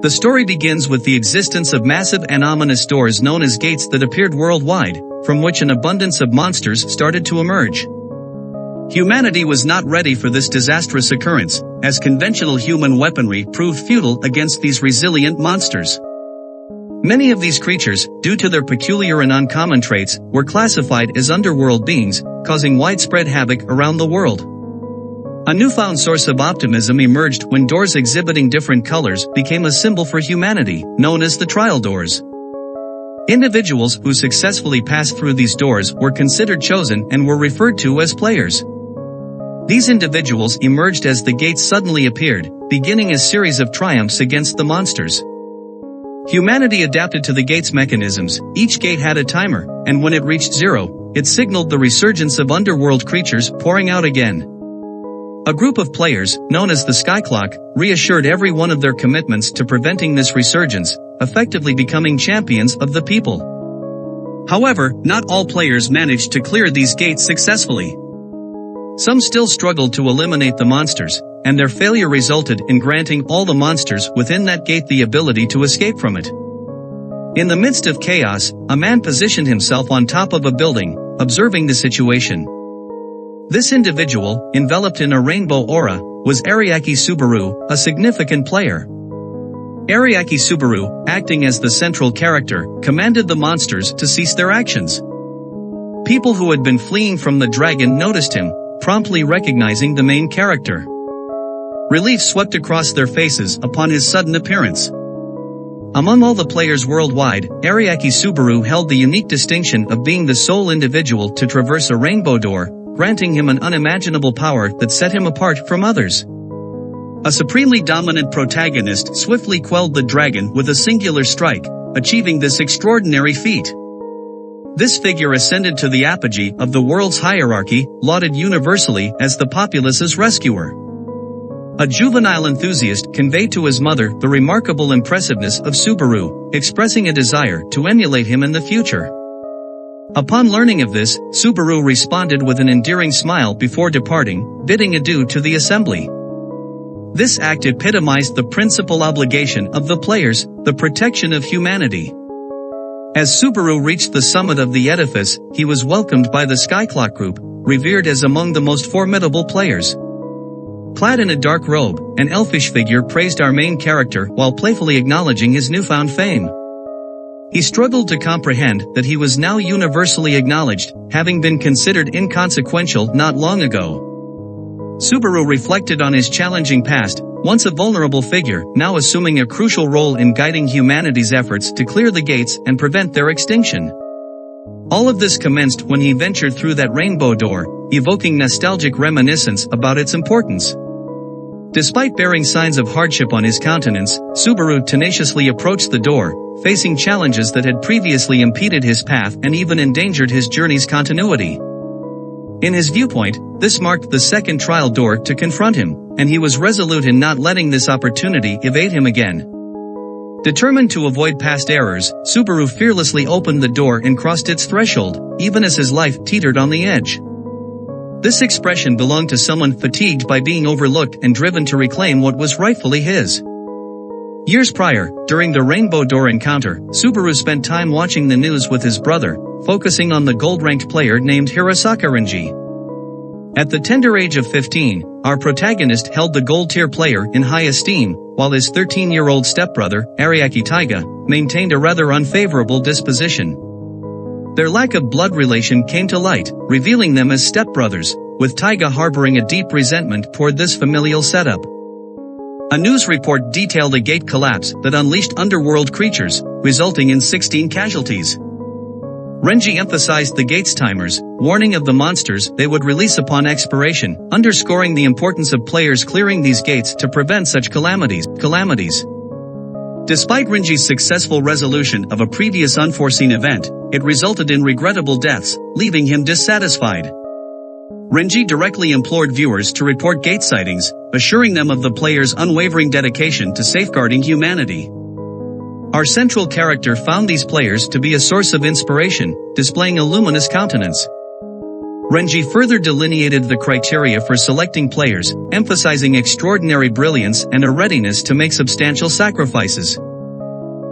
The story begins with the existence of massive and ominous doors known as gates that appeared worldwide, from which an abundance of monsters started to emerge. Humanity was not ready for this disastrous occurrence, as conventional human weaponry proved futile against these resilient monsters. Many of these creatures, due to their peculiar and uncommon traits, were classified as underworld beings, causing widespread havoc around the world. A newfound source of optimism emerged when doors exhibiting different colors became a symbol for humanity, known as the trial doors. Individuals who successfully passed through these doors were considered chosen and were referred to as players. These individuals emerged as the gates suddenly appeared, beginning a series of triumphs against the monsters. Humanity adapted to the gate's mechanisms. Each gate had a timer, and when it reached 0, it signaled the resurgence of underworld creatures pouring out again. A group of players, known as the Sky Clock, reassured every one of their commitments to preventing this resurgence, effectively becoming champions of the people. However, not all players managed to clear these gates successfully. Some still struggled to eliminate the monsters, and their failure resulted in granting all the monsters within that gate the ability to escape from it. In the midst of chaos, a man positioned himself on top of a building, observing the situation. This individual, enveloped in a rainbow aura, was Ariake Subaru, a significant player. Ariake Subaru, acting as the central character, commanded the monsters to cease their actions. People who had been fleeing from the dragon noticed him, promptly recognizing the main character. Relief swept across their faces upon his sudden appearance. Among all the players worldwide, Ariake Subaru held the unique distinction of being the sole individual to traverse a rainbow door, granting him an unimaginable power that set him apart from others. A supremely dominant protagonist swiftly quelled the dragon with a singular strike, achieving this extraordinary feat. This figure ascended to the apogee of the world's hierarchy, lauded universally as the populace's rescuer. A juvenile enthusiast conveyed to his mother the remarkable impressiveness of Subaru, expressing a desire to emulate him in the future. Upon learning of this, Subaru responded with an endearing smile before departing, bidding adieu to the assembly. This act epitomized the principal obligation of the players, the protection of humanity. As Subaru reached the summit of the edifice, he was welcomed by the Skyclock group, revered as among the most formidable players. Clad in a dark robe, an elfish figure praised our main character while playfully acknowledging his newfound fame. He struggled to comprehend that he was now universally acknowledged, having been considered inconsequential not long ago. Subaru reflected on his challenging past, once a vulnerable figure, now assuming a crucial role in guiding humanity's efforts to clear the gates and prevent their extinction. All of this commenced when he ventured through that rainbow door, evoking nostalgic reminiscence about its importance. Despite bearing signs of hardship on his countenance, Subaru tenaciously approached the door, facing challenges that had previously impeded his path and even endangered his journey's continuity. In his viewpoint, this marked the second trial door to confront him, and he was resolute in not letting this opportunity evade him again. Determined to avoid past errors, Subaru fearlessly opened the door and crossed its threshold, even as his life teetered on the edge. This expression belonged to someone fatigued by being overlooked and driven to reclaim what was rightfully his. Years prior, during the Rainbow Door encounter, Subaru spent time watching the news with his brother, focusing on the gold-ranked player named Hirosaka Renji. At the tender age of 15, our protagonist held the gold-tier player in high esteem, while his 13-year-old stepbrother, Ariake Taiga, maintained a rather unfavorable disposition. Their lack of blood relation came to light, revealing them as stepbrothers, with Taiga harboring a deep resentment toward this familial setup. A news report detailed a gate collapse that unleashed underworld creatures, resulting in 16 casualties. Renji emphasized the gate's timers, warning of the monsters they would release upon expiration, underscoring the importance of players clearing these gates to prevent such calamities. Despite Renji's successful resolution of a previous unforeseen event, it resulted in regrettable deaths, leaving him dissatisfied. Renji directly implored viewers to report gate sightings, assuring them of the player's unwavering dedication to safeguarding humanity. Our central character found these players to be a source of inspiration, displaying a luminous countenance. Renji further delineated the criteria for selecting players, emphasizing extraordinary brilliance and a readiness to make substantial sacrifices.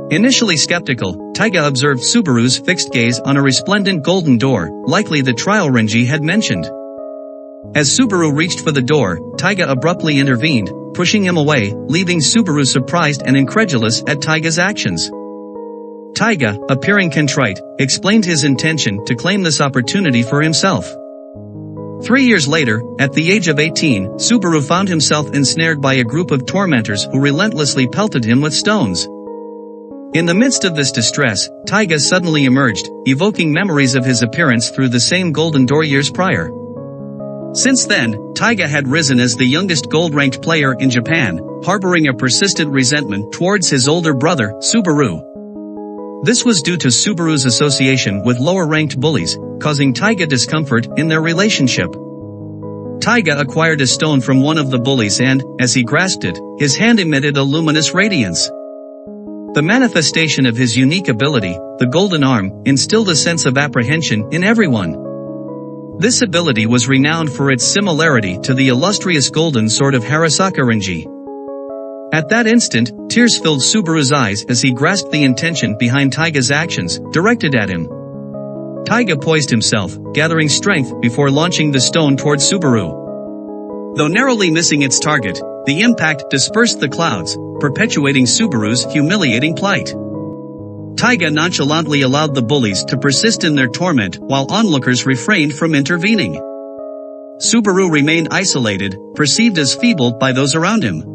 Initially skeptical, Taiga observed Subaru's fixed gaze on a resplendent golden door, likely the trial Renji had mentioned. As Subaru reached for the door, Taiga abruptly intervened, pushing him away, leaving Subaru surprised and incredulous at Taiga's actions. Taiga, appearing contrite, explained his intention to claim this opportunity for himself. 3 years later, at the age of 18, Subaru found himself ensnared by a group of tormentors who relentlessly pelted him with stones. In the midst of this distress, Taiga suddenly emerged, evoking memories of his appearance through the same golden door years prior. Since then, Taiga had risen as the youngest gold-ranked player in Japan, harboring a persistent resentment towards his older brother, Subaru. This was due to Subaru's association with lower-ranked bullies, causing Taiga discomfort in their relationship. Taiga acquired a stone from one of the bullies and, as he grasped it, his hand emitted a luminous radiance. The manifestation of his unique ability, the golden arm, instilled a sense of apprehension in everyone. This ability was renowned for its similarity to the illustrious golden sword of Harasaka Renji. At that instant, tears filled Subaru's eyes as he grasped the intention behind Taiga's actions, directed at him. Taiga poised himself, gathering strength before launching the stone towards Subaru. Though narrowly missing its target, the impact dispersed the clouds, perpetuating Subaru's humiliating plight. Taiga nonchalantly allowed the bullies to persist in their torment while onlookers refrained from intervening. Subaru remained isolated, perceived as feeble by those around him.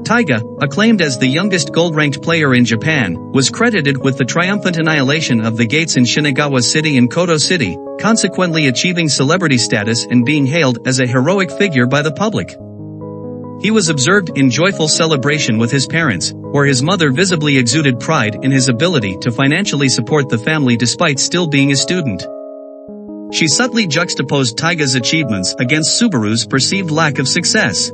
Taiga, acclaimed as the youngest gold-ranked player in Japan, was credited with the triumphant annihilation of the gates in Shinagawa City and Koto City, consequently achieving celebrity status and being hailed as a heroic figure by the public. He was observed in joyful celebration with his parents, where his mother visibly exuded pride in his ability to financially support the family despite still being a student. She subtly juxtaposed Taiga's achievements against Subaru's perceived lack of success.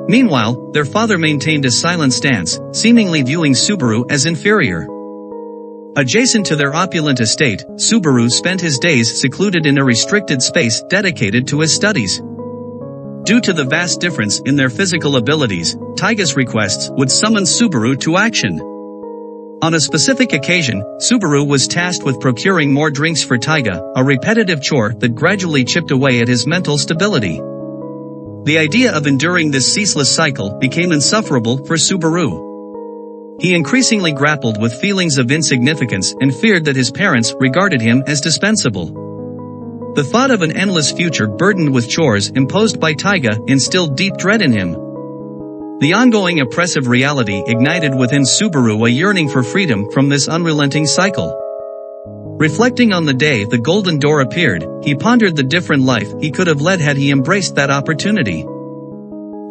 Meanwhile, their father maintained a silent stance, seemingly viewing Subaru as inferior. Adjacent to their opulent estate, Subaru spent his days secluded in a restricted space dedicated to his studies. Due to the vast difference in their physical abilities, Taiga's requests would summon Subaru to action. On a specific occasion, Subaru was tasked with procuring more drinks for Taiga, a repetitive chore that gradually chipped away at his mental stability. The idea of enduring this ceaseless cycle became insufferable for Subaru. He increasingly grappled with feelings of insignificance and feared that his parents regarded him as dispensable. The thought of an endless future burdened with chores imposed by Taiga instilled deep dread in him. The ongoing oppressive reality ignited within Subaru a yearning for freedom from this unrelenting cycle. Reflecting on the day the golden door appeared, he pondered the different life he could have led had he embraced that opportunity.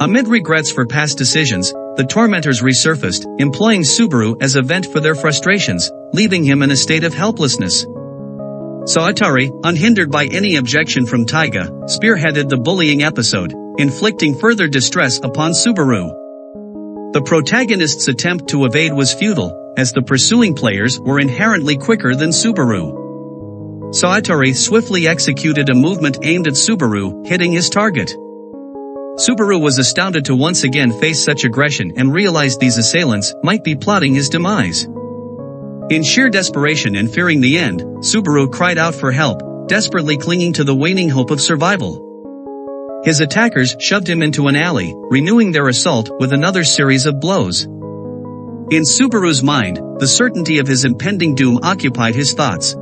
Amid regrets for past decisions, the tormentors resurfaced, employing Subaru as a vent for their frustrations, leaving him in a state of helplessness. Saotari, unhindered by any objection from Taiga, spearheaded the bullying episode, inflicting further distress upon Subaru. The protagonist's attempt to evade was futile, as the pursuing players were inherently quicker than Subaru. Saotari swiftly executed a movement aimed at Subaru, hitting his target. Subaru was astounded to once again face such aggression and realized these assailants might be plotting his demise. In sheer desperation and fearing the end, Subaru cried out for help, desperately clinging to the waning hope of survival. His attackers shoved him into an alley, renewing their assault with another series of blows. In Subaru's mind, the certainty of his impending doom occupied his thoughts.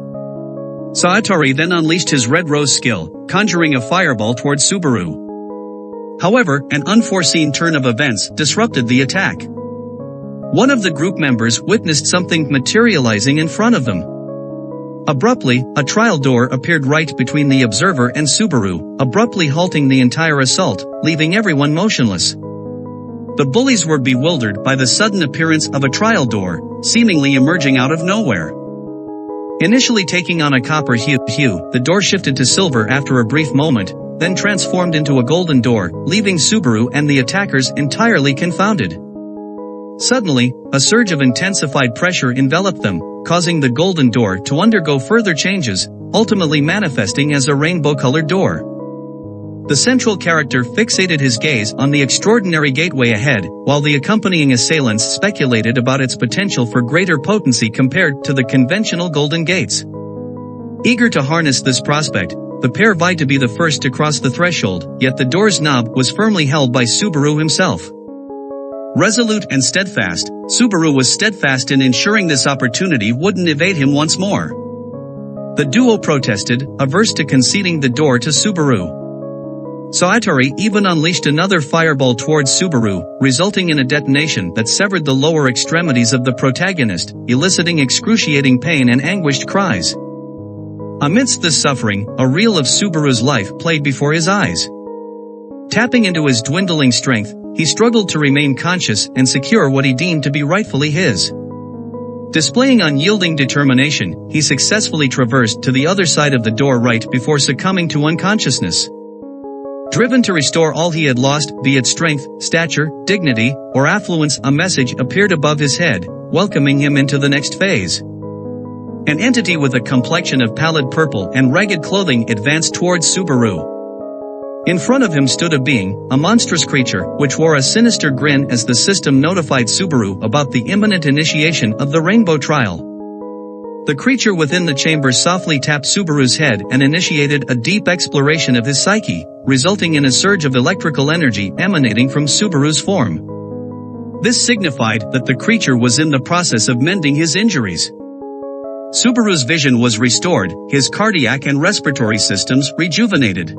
Saotari then unleashed his Red Rose skill, conjuring a fireball towards Subaru. However, an unforeseen turn of events disrupted the attack. One of the group members witnessed something materializing in front of them. Abruptly, a trial door appeared right between the observer and Subaru, abruptly halting the entire assault, leaving everyone motionless. The bullies were bewildered by the sudden appearance of a trial door, seemingly emerging out of nowhere. Initially taking on a copper hue, the door shifted to silver after a brief moment, then transformed into a golden door, leaving Subaru and the attackers entirely confounded. Suddenly, a surge of intensified pressure enveloped them, causing the golden door to undergo further changes, ultimately manifesting as a rainbow-colored door. The central character fixated his gaze on the extraordinary gateway ahead, while the accompanying assailants speculated about its potential for greater potency compared to the conventional golden gates. Eager to harness this prospect, the pair vied to be the first to cross the threshold, yet the door's knob was firmly held by Subaru himself. Resolute and steadfast, Subaru was steadfast in ensuring this opportunity wouldn't evade him once more. The duo protested, averse to conceding the door to Subaru. Saitari even unleashed another fireball towards Subaru, resulting in a detonation that severed the lower extremities of the protagonist, eliciting excruciating pain and anguished cries. Amidst this suffering, a reel of Subaru's life played before his eyes. Tapping into his dwindling strength, he struggled to remain conscious and secure what he deemed to be rightfully his. Displaying unyielding determination, he successfully traversed to the other side of the door right before succumbing to unconsciousness. Driven to restore all he had lost, be it strength, stature, dignity, or affluence, a message appeared above his head, welcoming him into the next phase. An entity with a complexion of pallid purple and ragged clothing advanced towards Subaru. In front of him stood a being, a monstrous creature, which wore a sinister grin as the system notified Subaru about the imminent initiation of the Rainbow Trial. The creature within the chamber softly tapped Subaru's head and initiated a deep exploration of his psyche, resulting in a surge of electrical energy emanating from Subaru's form. This signified that the creature was in the process of mending his injuries. Subaru's vision was restored, his cardiac and respiratory systems rejuvenated.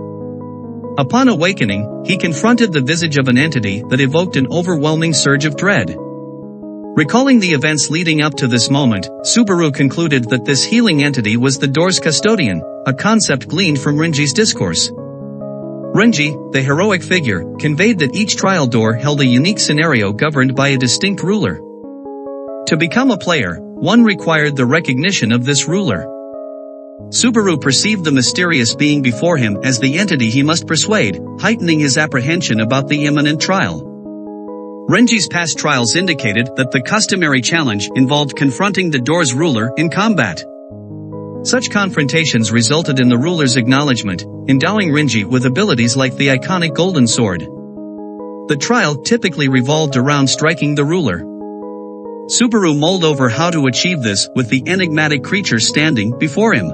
Upon awakening, he confronted the visage of an entity that evoked an overwhelming surge of dread. Recalling the events leading up to this moment, Subaru concluded that this healing entity was the door's custodian, a concept gleaned from Renji's discourse. Renji, the heroic figure, conveyed that each trial door held a unique scenario governed by a distinct ruler. To become a player, one required the recognition of this ruler. Subaru perceived the mysterious being before him as the entity he must persuade, heightening his apprehension about the imminent trial. Renji's past trials indicated that the customary challenge involved confronting the door's ruler in combat. Such confrontations resulted in the ruler's acknowledgement, endowing Renji with abilities like the iconic Golden Sword. The trial typically revolved around striking the ruler. Subaru mulled over how to achieve this with the enigmatic creature standing before him.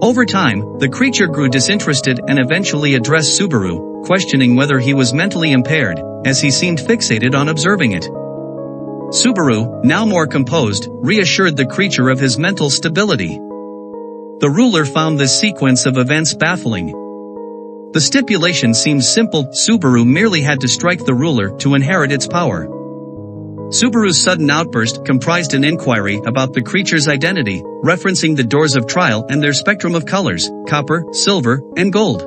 Over time, the creature grew disinterested and eventually addressed Subaru, questioning whether he was mentally impaired, as he seemed fixated on observing it. Subaru, now more composed, reassured the creature of his mental stability. The ruler found this sequence of events baffling. The stipulation seemed simple: Subaru merely had to strike the ruler to inherit its power. Subaru's sudden outburst comprised an inquiry about the creature's identity, referencing the doors of trial and their spectrum of colors: copper, silver, and gold.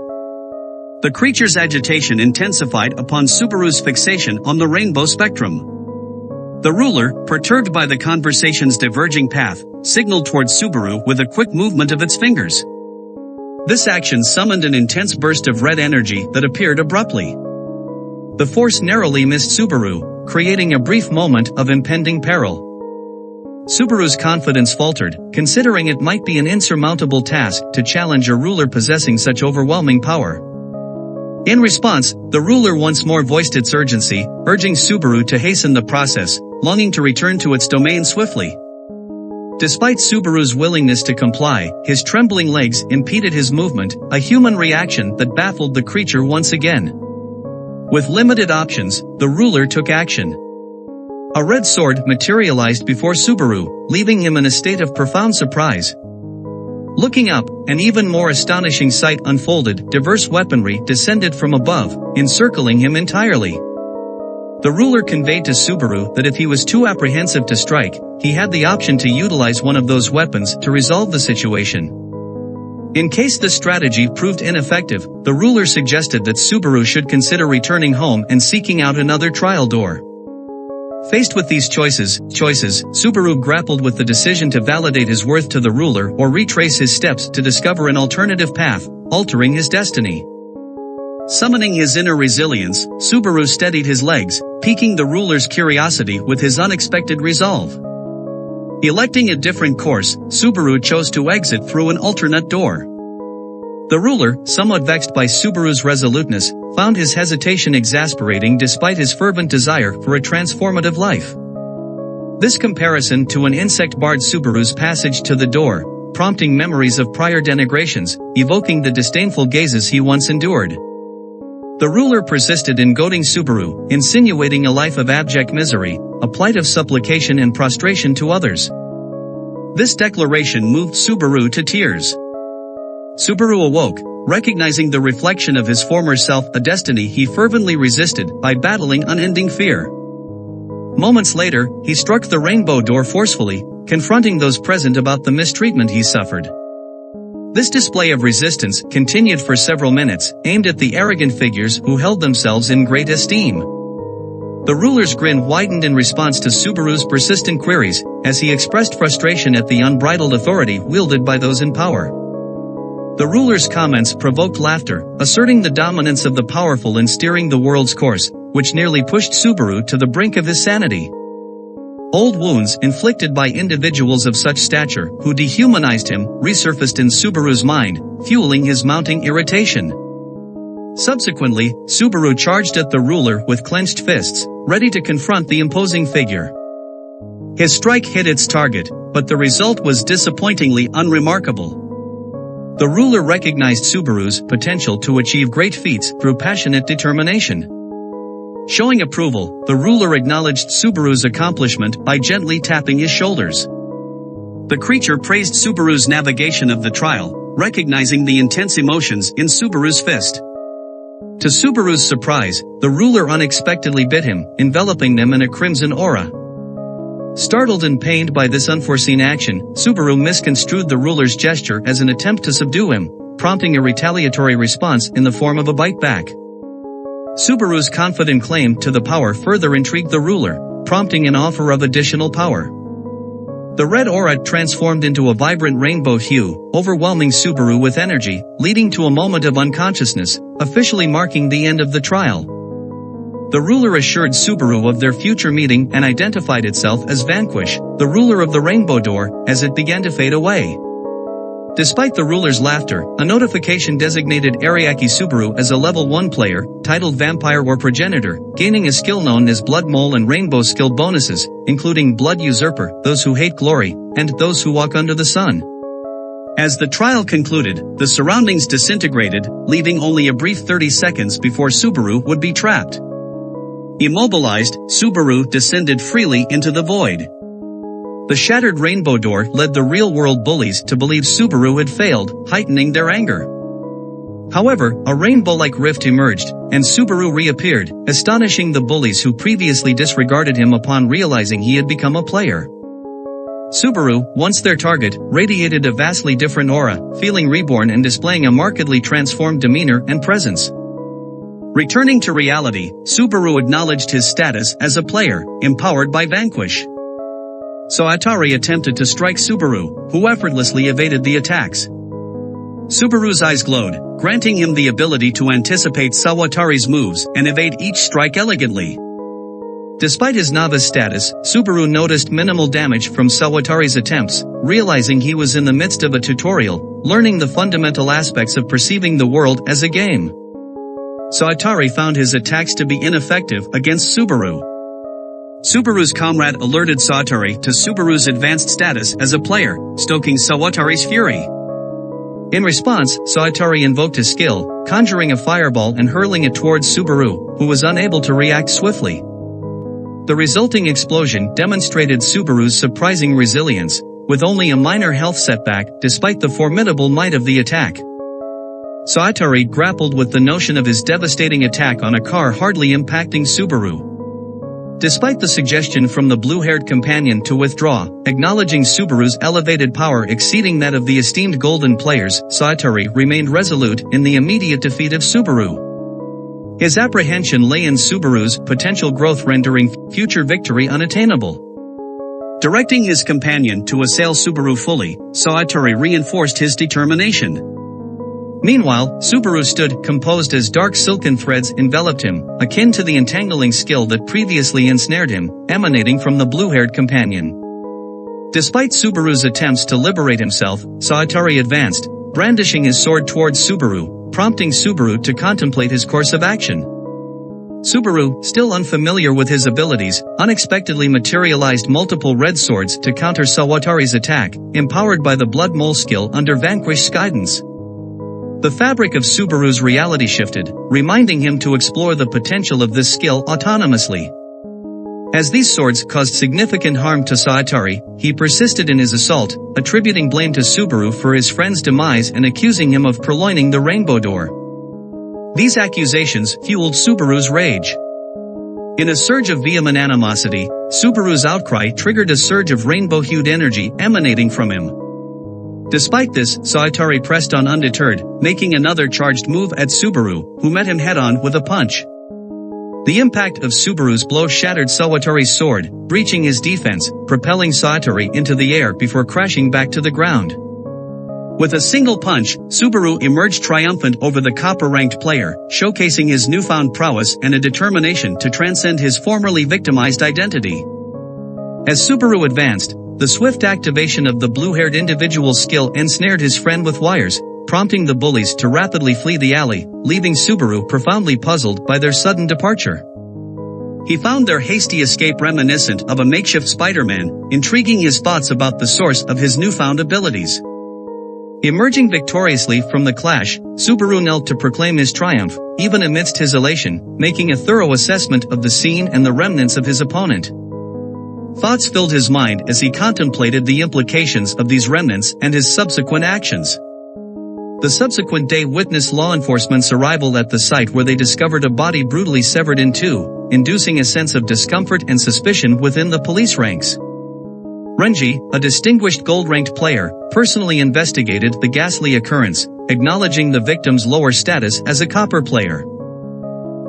The creature's agitation intensified upon Subaru's fixation on the rainbow spectrum. The ruler, perturbed by the conversation's diverging path, signaled towards Subaru with a quick movement of its fingers. This action summoned an intense burst of red energy that appeared abruptly. The force narrowly missed Subaru, creating a brief moment of impending peril. Subaru's confidence faltered, considering it might be an insurmountable task to challenge a ruler possessing such overwhelming power. In response, the ruler once more voiced its urgency, urging Subaru to hasten the process, longing to return to its domain swiftly. Despite Subaru's willingness to comply, his trembling legs impeded his movement, a human reaction that baffled the creature once again. With limited options, the ruler took action. A red sword materialized before Subaru, leaving him in a state of profound surprise. Looking up, an even more astonishing sight unfolded: diverse weaponry descended from above, encircling him entirely. The ruler conveyed to Subaru that if he was too apprehensive to strike, he had the option to utilize one of those weapons to resolve the situation. In case this strategy proved ineffective, the ruler suggested that Subaru should consider returning home and seeking out another trial door. Faced with these choices, Subaru grappled with the decision to validate his worth to the ruler or retrace his steps to discover an alternative path, altering his destiny. Summoning his inner resilience, Subaru steadied his legs, piquing the ruler's curiosity with his unexpected resolve. Electing a different course, Subaru chose to exit through an alternate door. The ruler, somewhat vexed by Subaru's resoluteness, found his hesitation exasperating despite his fervent desire for a transformative life. This comparison to an insect barred Subaru's passage to the door, prompting memories of prior denigrations, evoking the disdainful gazes he once endured. The ruler persisted in goading Subaru, insinuating a life of abject misery, a plight of supplication and prostration to others. This declaration moved Subaru to tears. Subaru awoke, recognizing the reflection of his former self, a destiny he fervently resisted by battling unending fear. Moments later, he struck the rainbow door forcefully, confronting those present about the mistreatment he suffered. This display of resistance continued for several minutes, aimed at the arrogant figures who held themselves in great esteem. The ruler's grin widened in response to Subaru's persistent queries, as he expressed frustration at the unbridled authority wielded by those in power. The ruler's comments provoked laughter, asserting the dominance of the powerful in steering the world's course, which nearly pushed Subaru to the brink of his sanity. Old wounds inflicted by individuals of such stature who dehumanized him resurfaced in Subaru's mind, fueling his mounting irritation. Subsequently, Subaru charged at the ruler with clenched fists, ready to confront the imposing figure. His strike hit its target, but the result was disappointingly unremarkable. The ruler recognized Subaru's potential to achieve great feats through passionate determination. Showing approval, the ruler acknowledged Subaru's accomplishment by gently tapping his shoulders. The creature praised Subaru's navigation of the trial, recognizing the intense emotions in Subaru's fist. To Subaru's surprise, the ruler unexpectedly bit him, enveloping them in a crimson aura. Startled and pained by this unforeseen action, Subaru misconstrued the ruler's gesture as an attempt to subdue him, prompting a retaliatory response in the form of a bite back. Subaru's confident claim to the power further intrigued the ruler, prompting an offer of additional power. The red aura transformed into a vibrant rainbow hue, overwhelming Subaru with energy, leading to a moment of unconsciousness, officially marking the end of the trial. The ruler assured Subaru of their future meeting and identified itself as Vanquish, the ruler of the rainbow door, as it began to fade away. Despite the ruler's laughter, a notification designated Ariake Subaru as a level 1 player, titled Vampire or Progenitor, gaining a skill known as Blood Mole and Rainbow skill bonuses, including Blood Usurper, Those Who Hate Glory, and Those Who Walk Under the Sun. As the trial concluded, the surroundings disintegrated, leaving only a brief 30 seconds before Subaru would be trapped. Immobilized, Subaru descended freely into the void. The shattered rainbow door led the real-world bullies to believe Subaru had failed, heightening their anger. However, a rainbow-like rift emerged, and Subaru reappeared, astonishing the bullies who previously disregarded him upon realizing he had become a player. Subaru, once their target, radiated a vastly different aura, feeling reborn and displaying a markedly transformed demeanor and presence. Returning to reality, Subaru acknowledged his status as a player, empowered by Vanquish. Sawatari attempted to strike Subaru, who effortlessly evaded the attacks. Subaru's eyes glowed, granting him the ability to anticipate Sawatari's moves and evade each strike elegantly. Despite his novice status, Subaru noticed minimal damage from Sawatari's attempts, realizing he was in the midst of a tutorial, learning the fundamental aspects of perceiving the world as a game. Sawatari found his attacks to be ineffective against Subaru. Subaru's comrade alerted Sawatari to Subaru's advanced status as a player, stoking Sawatari's fury. In response, Sawatari invoked his skill, conjuring a fireball and hurling it towards Subaru, who was unable to react swiftly. The resulting explosion demonstrated Subaru's surprising resilience, with only a minor health setback despite the formidable might of the attack. Sawatari grappled with the notion of his devastating attack on a car hardly impacting Subaru. Despite the suggestion from the blue-haired companion to withdraw, acknowledging Subaru's elevated power exceeding that of the esteemed golden players, Sawatari remained resolute in the immediate defeat of Subaru. His apprehension lay in Subaru's potential growth, rendering future victory unattainable. Directing his companion to assail Subaru fully, Sawatari reinforced his determination. Meanwhile, Subaru stood composed as dark silken threads enveloped him, akin to the entangling skill that previously ensnared him, emanating from the blue-haired companion. Despite Subaru's attempts to liberate himself, Saitari advanced, brandishing his sword towards Subaru, prompting Subaru to contemplate his course of action. Subaru, still unfamiliar with his abilities, unexpectedly materialized multiple red swords to counter Sawatari's attack, empowered by the Blood Mole skill under Vanquish's guidance. The fabric of Subaru's reality shifted, reminding him to explore the potential of this skill autonomously. As these swords caused significant harm to Saitari, he persisted in his assault, attributing blame to Subaru for his friend's demise and accusing him of purloining the Rainbow Door. These accusations fueled Subaru's rage. In a surge of vehement animosity, Subaru's outcry triggered a surge of rainbow-hued energy emanating from him. Despite this, Saitari pressed on undeterred, making another charged move at Subaru, who met him head-on with a punch. The impact of Subaru's blow shattered Sawatari's sword, breaching his defense, propelling Saitari into the air before crashing back to the ground. With a single punch, Subaru emerged triumphant over the copper-ranked player, showcasing his newfound prowess and a determination to transcend his formerly victimized identity. As Subaru advanced, the swift activation of the blue-haired individual's skill ensnared his friend with wires, prompting the bullies to rapidly flee the alley, leaving Subaru profoundly puzzled by their sudden departure. He found their hasty escape reminiscent of a makeshift Spider-Man, intriguing his thoughts about the source of his newfound abilities. Emerging victoriously from the clash, Subaru knelt to proclaim his triumph, even amidst his elation, making a thorough assessment of the scene and the remnants of his opponent. Thoughts filled his mind as he contemplated the implications of these remnants and his subsequent actions. The subsequent day witnessed law enforcement's arrival at the site where they discovered a body brutally severed in two, inducing a sense of discomfort and suspicion within the police ranks. Renji, a distinguished gold-ranked player, personally investigated the ghastly occurrence, acknowledging the victim's lower status as a copper player.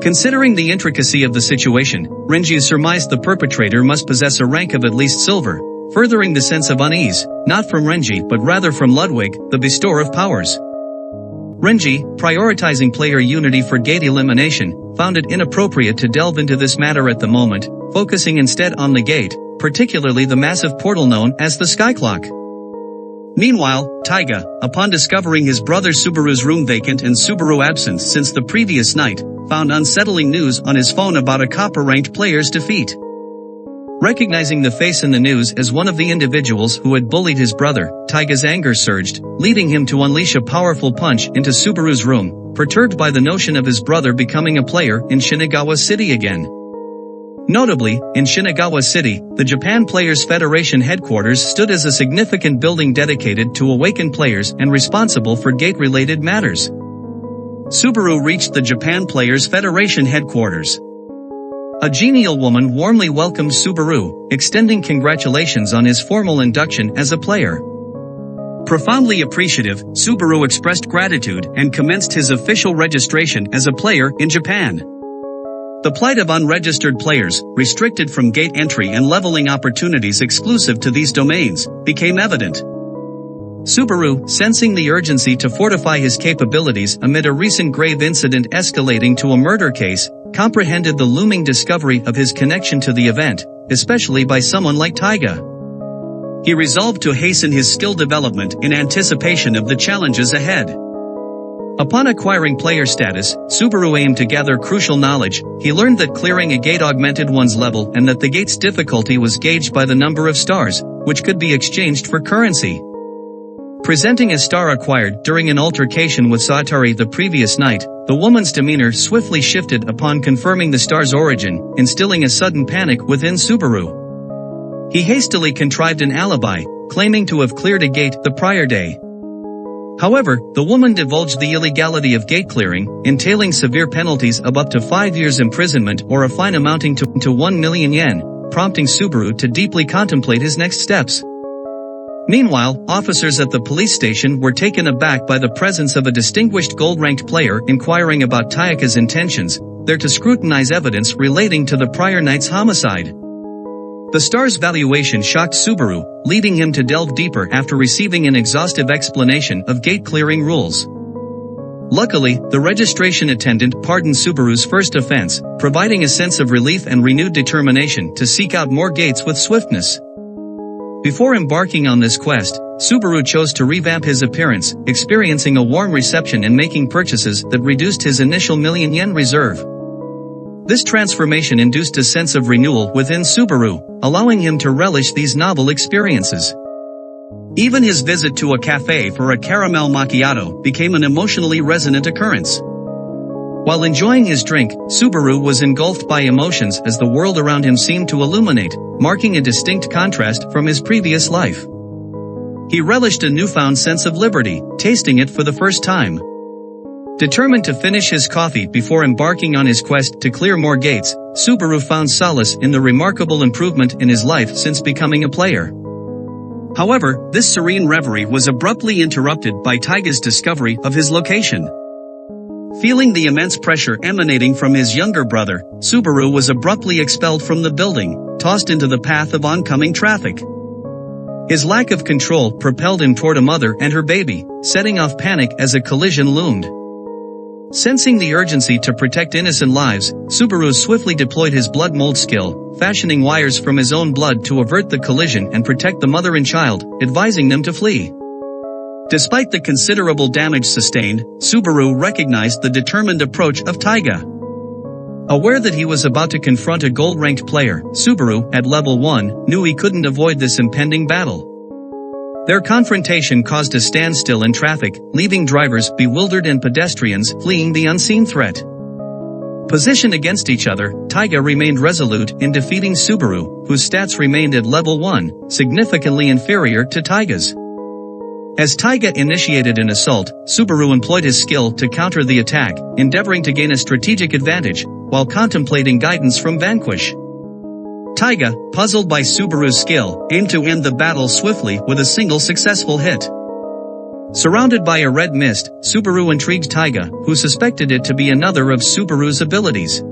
Considering the intricacy of the situation, Renji surmised the perpetrator must possess a rank of at least silver, furthering the sense of unease, not from Renji but rather from Ludwig, the bestower of powers. Renji, prioritizing player unity for gate elimination, found it inappropriate to delve into this matter at the moment, focusing instead on the gate, particularly the massive portal known as the Sky Clock. Meanwhile, Taiga, upon discovering his brother Subaru's room vacant and Subaru absent since the previous night, found unsettling news on his phone about a copper-ranked player's defeat. Recognizing the face in the news as one of the individuals who had bullied his brother, Taiga's anger surged, leading him to unleash a powerful punch into Subaru's room, perturbed by the notion of his brother becoming a player in Shinagawa City again. Notably, in Shinagawa City, the Japan Players Federation headquarters stood as a significant building dedicated to awakened players and responsible for gate-related matters. Subaru reached the Japan Players Federation headquarters. A genial woman warmly welcomed Subaru, extending congratulations on his formal induction as a player. Profoundly appreciative, Subaru expressed gratitude and commenced his official registration as a player in Japan. The plight of unregistered players, restricted from gate entry and leveling opportunities exclusive to these domains, became evident. Subaru, sensing the urgency to fortify his capabilities amid a recent grave incident escalating to a murder case, comprehended the looming discovery of his connection to the event, especially by someone like Taiga. He resolved to hasten his skill development in anticipation of the challenges ahead. Upon acquiring player status, Subaru aimed to gather crucial knowledge. He learned that clearing a gate augmented one's level and that the gate's difficulty was gauged by the number of stars, which could be exchanged for currency. Presenting a star acquired during an altercation with Saitari the previous night, the woman's demeanor swiftly shifted upon confirming the star's origin, instilling a sudden panic within Subaru. He hastily contrived an alibi, claiming to have cleared a gate the prior day. However, the woman divulged the illegality of gate clearing, entailing severe penalties of up to 5 years imprisonment or a fine amounting to 1 million yen, prompting Subaru to deeply contemplate his next steps. Meanwhile, officers at the police station were taken aback by the presence of a distinguished gold-ranked player inquiring about Taiga's intentions, there to scrutinize evidence relating to the prior night's homicide. The star's valuation shocked Subaru, leading him to delve deeper after receiving an exhaustive explanation of gate clearing rules. Luckily, the registration attendant pardoned Subaru's first offense, providing a sense of relief and renewed determination to seek out more gates with swiftness. Before embarking on this quest, Subaru chose to revamp his appearance, experiencing a warm reception and making purchases that reduced his initial million-yen reserve. This transformation induced a sense of renewal within Subaru, allowing him to relish these novel experiences. Even his visit to a cafe for a caramel macchiato became an emotionally resonant occurrence. While enjoying his drink, Subaru was engulfed by emotions as the world around him seemed to illuminate, marking a distinct contrast from his previous life. He relished a newfound sense of liberty, tasting it for the first time. Determined to finish his coffee before embarking on his quest to clear more gates, Subaru found solace in the remarkable improvement in his life since becoming a player. However, this serene reverie was abruptly interrupted by Taiga's discovery of his location. Feeling the immense pressure emanating from his younger brother, Subaru was abruptly expelled from the building, tossed into the path of oncoming traffic. His lack of control propelled him toward a mother and her baby, setting off panic as a collision loomed. Sensing the urgency to protect innocent lives, Subaru swiftly deployed his blood mold skill, fashioning wires from his own blood to avert the collision and protect the mother and child, advising them to flee. Despite the considerable damage sustained, Subaru recognized the determined approach of Taiga. Aware that he was about to confront a gold-ranked player, Subaru, at level 1, knew he couldn't avoid this impending battle. Their confrontation caused a standstill in traffic, leaving drivers bewildered and pedestrians fleeing the unseen threat. Positioned against each other, Taiga remained resolute in defeating Subaru, whose stats remained at level 1, significantly inferior to Taiga's. As Taiga initiated an assault, Subaru employed his skill to counter the attack, endeavoring to gain a strategic advantage, while contemplating guidance from Vanquish. Taiga, puzzled by Subaru's skill, aimed to end the battle swiftly with a single successful hit. Surrounded by a red mist, Subaru intrigued Taiga, who suspected it to be another of Subaru's abilities.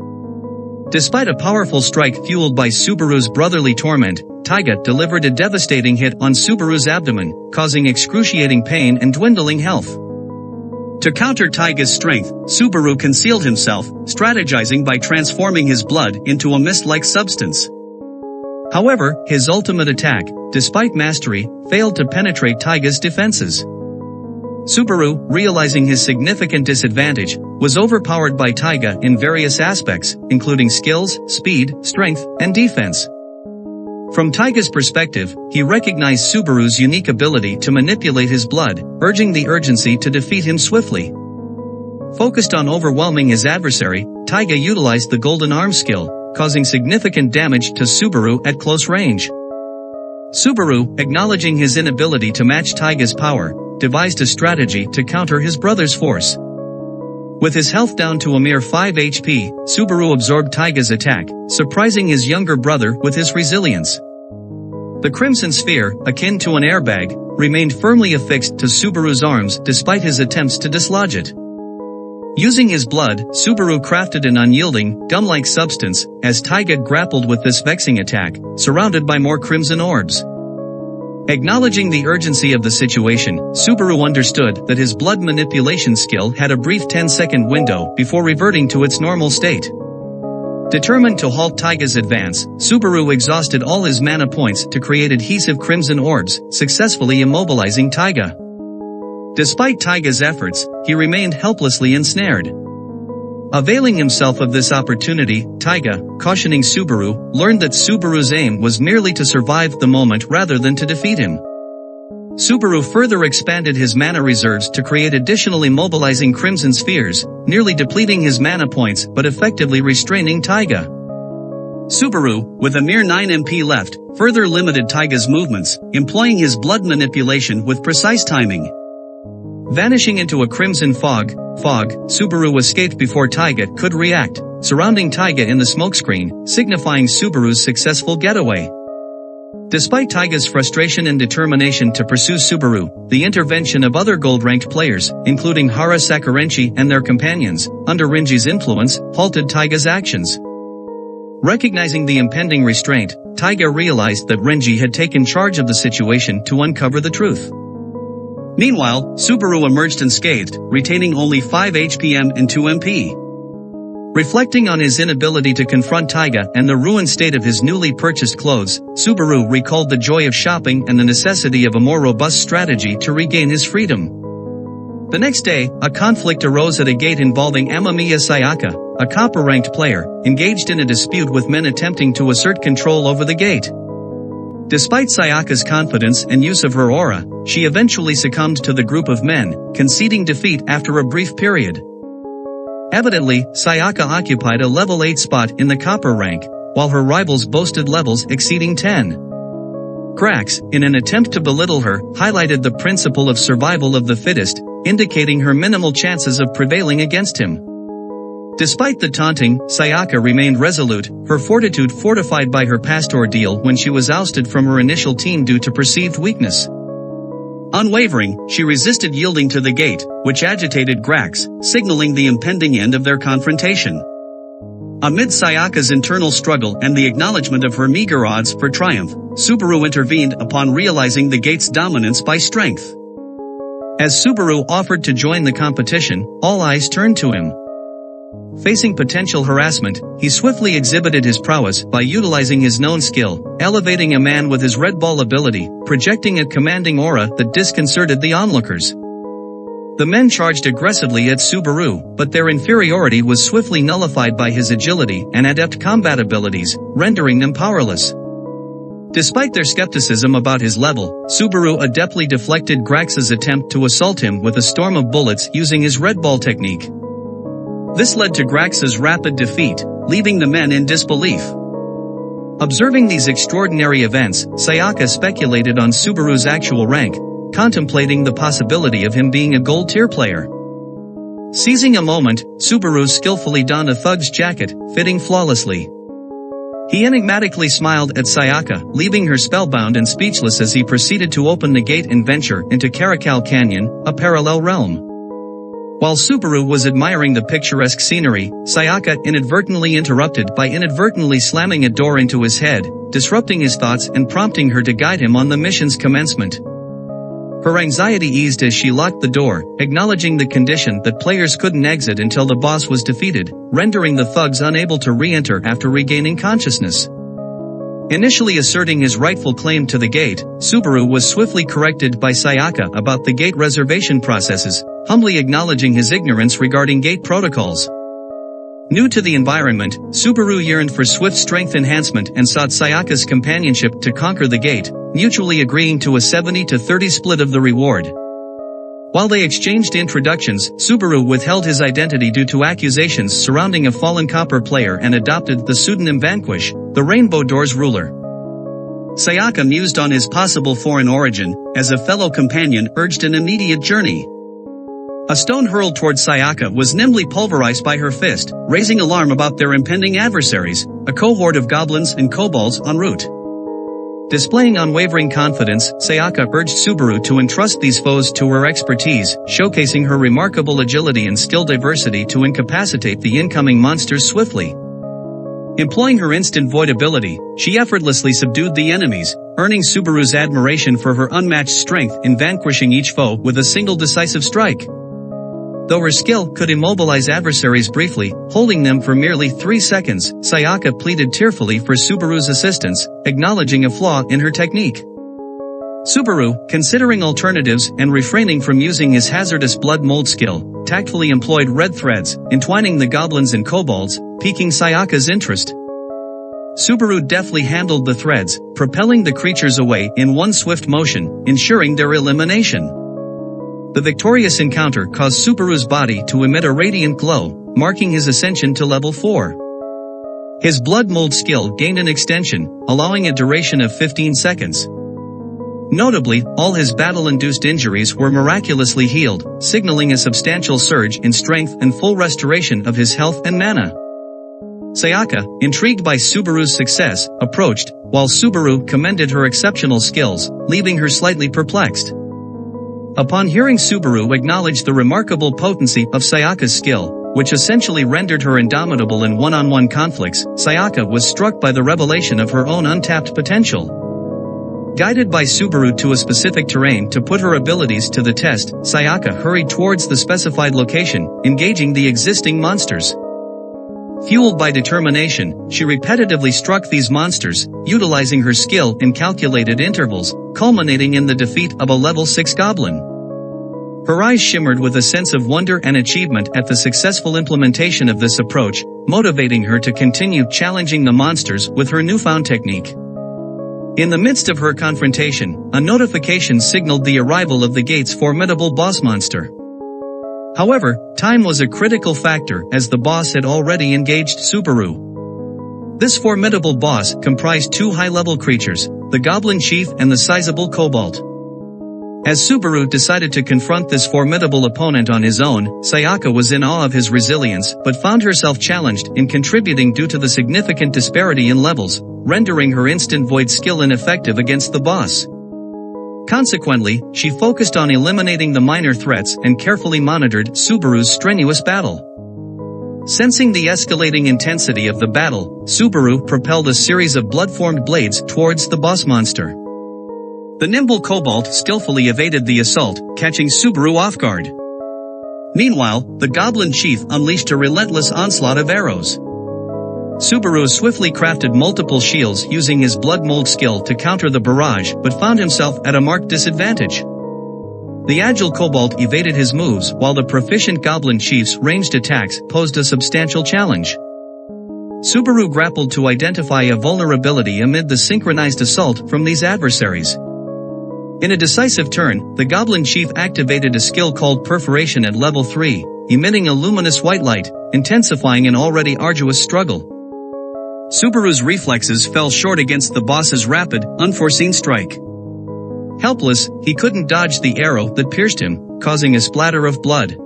Despite a powerful strike fueled by Subaru's brotherly torment, Taiga delivered a devastating hit on Subaru's abdomen, causing excruciating pain and dwindling health. To counter Taiga's strength, Subaru concealed himself, strategizing by transforming his blood into a mist-like substance. However, his ultimate attack, despite mastery, failed to penetrate Taiga's defenses. Subaru, realizing his significant disadvantage, was overpowered by Taiga in various aspects, including skills, speed, strength, and defense. From Taiga's perspective, he recognized Subaru's unique ability to manipulate his blood, urging the urgency to defeat him swiftly. Focused on overwhelming his adversary, Taiga utilized the Golden Arm skill, causing significant damage to Subaru at close range. Subaru, acknowledging his inability to match Taiga's power, devised a strategy to counter his brother's force. With his health down to a mere 5 HP, Subaru absorbed Taiga's attack, surprising his younger brother with his resilience. The Crimson Sphere, akin to an airbag, remained firmly affixed to Subaru's arms despite his attempts to dislodge it. Using his blood, Subaru crafted an unyielding, gum-like substance, as Taiga grappled with this vexing attack, surrounded by more crimson orbs. Acknowledging the urgency of the situation, Subaru understood that his blood manipulation skill had a brief 10-second window before reverting to its normal state. Determined to halt Taiga's advance, Subaru exhausted all his mana points to create adhesive crimson orbs, successfully immobilizing Taiga. Despite Taiga's efforts, he remained helplessly ensnared. Availing himself of this opportunity, Taiga, cautioning Subaru, learned that Subaru's aim was merely to survive the moment rather than to defeat him. Subaru further expanded his mana reserves to create additional immobilizing crimson spheres, nearly depleting his mana points but effectively restraining Taiga. Subaru, with a mere 9 MP left, further limited Taiga's movements, employing his blood manipulation with precise timing. Vanishing into a crimson fog, Subaru escaped before Taiga could react, surrounding Taiga in the smokescreen, signifying Subaru's successful getaway. Despite Taiga's frustration and determination to pursue Subaru, the intervention of other gold-ranked players, including Hara Sakurenchi and their companions, under Renji's influence, halted Taiga's actions. Recognizing the impending restraint, Taiga realized that Renji had taken charge of the situation to uncover the truth. Meanwhile, Subaru emerged unscathed, retaining only 5 HPM and 2 MP. Reflecting on his inability to confront Taiga and the ruined state of his newly purchased clothes, Subaru recalled the joy of shopping and the necessity of a more robust strategy to regain his freedom. The next day, a conflict arose at a gate involving Amamiya Sayaka, a copper-ranked player, engaged in a dispute with men attempting to assert control over the gate. Despite Sayaka's confidence and use of her aura, she eventually succumbed to the group of men, conceding defeat after a brief period. Evidently, Sayaka occupied a level 8 spot in the copper rank, while her rivals boasted levels exceeding 10. Grax, in an attempt to belittle her, highlighted the principle of survival of the fittest, indicating her minimal chances of prevailing against him. Despite the taunting, Sayaka remained resolute, her fortitude fortified by her past ordeal when she was ousted from her initial team due to perceived weakness. Unwavering, she resisted yielding to the gate, which agitated Grax, signaling the impending end of their confrontation. Amid Sayaka's internal struggle and the acknowledgement of her meager odds for triumph, Subaru intervened upon realizing the gate's dominance by strength. As Subaru offered to join the competition, all eyes turned to him. Facing potential harassment, he swiftly exhibited his prowess by utilizing his known skill, elevating a man with his red ball ability, projecting a commanding aura that disconcerted the onlookers. The men charged aggressively at Subaru, but their inferiority was swiftly nullified by his agility and adept combat abilities, rendering them powerless. Despite their skepticism about his level, Subaru adeptly deflected Grax's attempt to assault him with a storm of bullets using his red ball technique. This led to Grax's rapid defeat, leaving the men in disbelief. Observing these extraordinary events, Sayaka speculated on Subaru's actual rank, contemplating the possibility of him being a gold tier player. Seizing a moment, Subaru skillfully donned a thug's jacket, fitting flawlessly. He enigmatically smiled at Sayaka, leaving her spellbound and speechless as he proceeded to open the gate and venture into Caracal Canyon, a parallel realm. While Subaru was admiring the picturesque scenery, Sayaka inadvertently interrupted by inadvertently slamming a door into his head, disrupting his thoughts and prompting her to guide him on the mission's commencement. Her anxiety eased as she locked the door, acknowledging the condition that players couldn't exit until the boss was defeated, rendering the thugs unable to re-enter after regaining consciousness. Initially asserting his rightful claim to the gate, Subaru was swiftly corrected by Sayaka about the gate reservation processes, humbly acknowledging his ignorance regarding gate protocols. New to the environment, Subaru yearned for swift strength enhancement and sought Sayaka's companionship to conquer the gate, mutually agreeing to a 70-30 split of the reward. While they exchanged introductions, Subaru withheld his identity due to accusations surrounding a fallen copper player and adopted the pseudonym Vanquish, the Rainbow Door's ruler. Sayaka mused on his possible foreign origin, as a fellow companion urged an immediate journey. A stone hurled toward Sayaka was nimbly pulverized by her fist, raising alarm about their impending adversaries, a cohort of goblins and kobolds en route. Displaying unwavering confidence, Sayaka urged Subaru to entrust these foes to her expertise, showcasing her remarkable agility and skill diversity to incapacitate the incoming monsters swiftly. Employing her instant void ability, she effortlessly subdued the enemies, earning Subaru's admiration for her unmatched strength in vanquishing each foe with a single decisive strike. Though her skill could immobilize adversaries briefly, holding them for merely 3 seconds, Sayaka pleaded tearfully for Subaru's assistance, acknowledging a flaw in her technique. Subaru, considering alternatives and refraining from using his hazardous blood mold skill, tactfully employed red threads, entwining the goblins and kobolds, piquing Sayaka's interest. Subaru deftly handled the threads, propelling the creatures away in one swift motion, ensuring their elimination. The victorious encounter caused Subaru's body to emit a radiant glow, marking his ascension to level 4. His blood mold skill gained an extension, allowing a duration of 15 seconds. Notably, all his battle-induced injuries were miraculously healed, signaling a substantial surge in strength and full restoration of his health and mana. Sayaka, intrigued by Subaru's success, approached, while Subaru commended her exceptional skills, leaving her slightly perplexed. Upon hearing Subaru acknowledge the remarkable potency of Sayaka's skill, which essentially rendered her indomitable in one-on-one conflicts, Sayaka was struck by the revelation of her own untapped potential. Guided by Subaru to a specific terrain to put her abilities to the test, Sayaka hurried towards the specified location, engaging the existing monsters. Fueled by determination, she repetitively struck these monsters, utilizing her skill in calculated intervals, culminating in the defeat of a level 6 goblin. Her eyes shimmered with a sense of wonder and achievement at the successful implementation of this approach, motivating her to continue challenging the monsters with her newfound technique. In the midst of her confrontation, a notification signaled the arrival of the gate's formidable boss monster. However, time was a critical factor as the boss had already engaged Subaru. This formidable boss comprised two high-level creatures, the Goblin Chief and the sizable Kobold. As Subaru decided to confront this formidable opponent on his own, Sayaka was in awe of his resilience but found herself challenged in contributing due to the significant disparity in levels, rendering her instant void skill ineffective against the boss. Consequently, she focused on eliminating the minor threats and carefully monitored Subaru's strenuous battle. Sensing the escalating intensity of the battle, Subaru propelled a series of blood-formed blades towards the boss monster. The nimble Kobold skillfully evaded the assault, catching Subaru off guard. Meanwhile, the Goblin Chief unleashed a relentless onslaught of arrows. Subaru swiftly crafted multiple shields using his blood mold skill to counter the barrage but found himself at a marked disadvantage. The agile Kobold evaded his moves while the proficient Goblin Chief's ranged attacks posed a substantial challenge. Subaru grappled to identify a vulnerability amid the synchronized assault from these adversaries. In a decisive turn, the Goblin Chief activated a skill called Perforation at level 3, emitting a luminous white light, intensifying an already arduous struggle. Subaru's reflexes fell short against the boss's rapid, unforeseen strike. Helpless, he couldn't dodge the arrow that pierced him, causing a splatter of blood.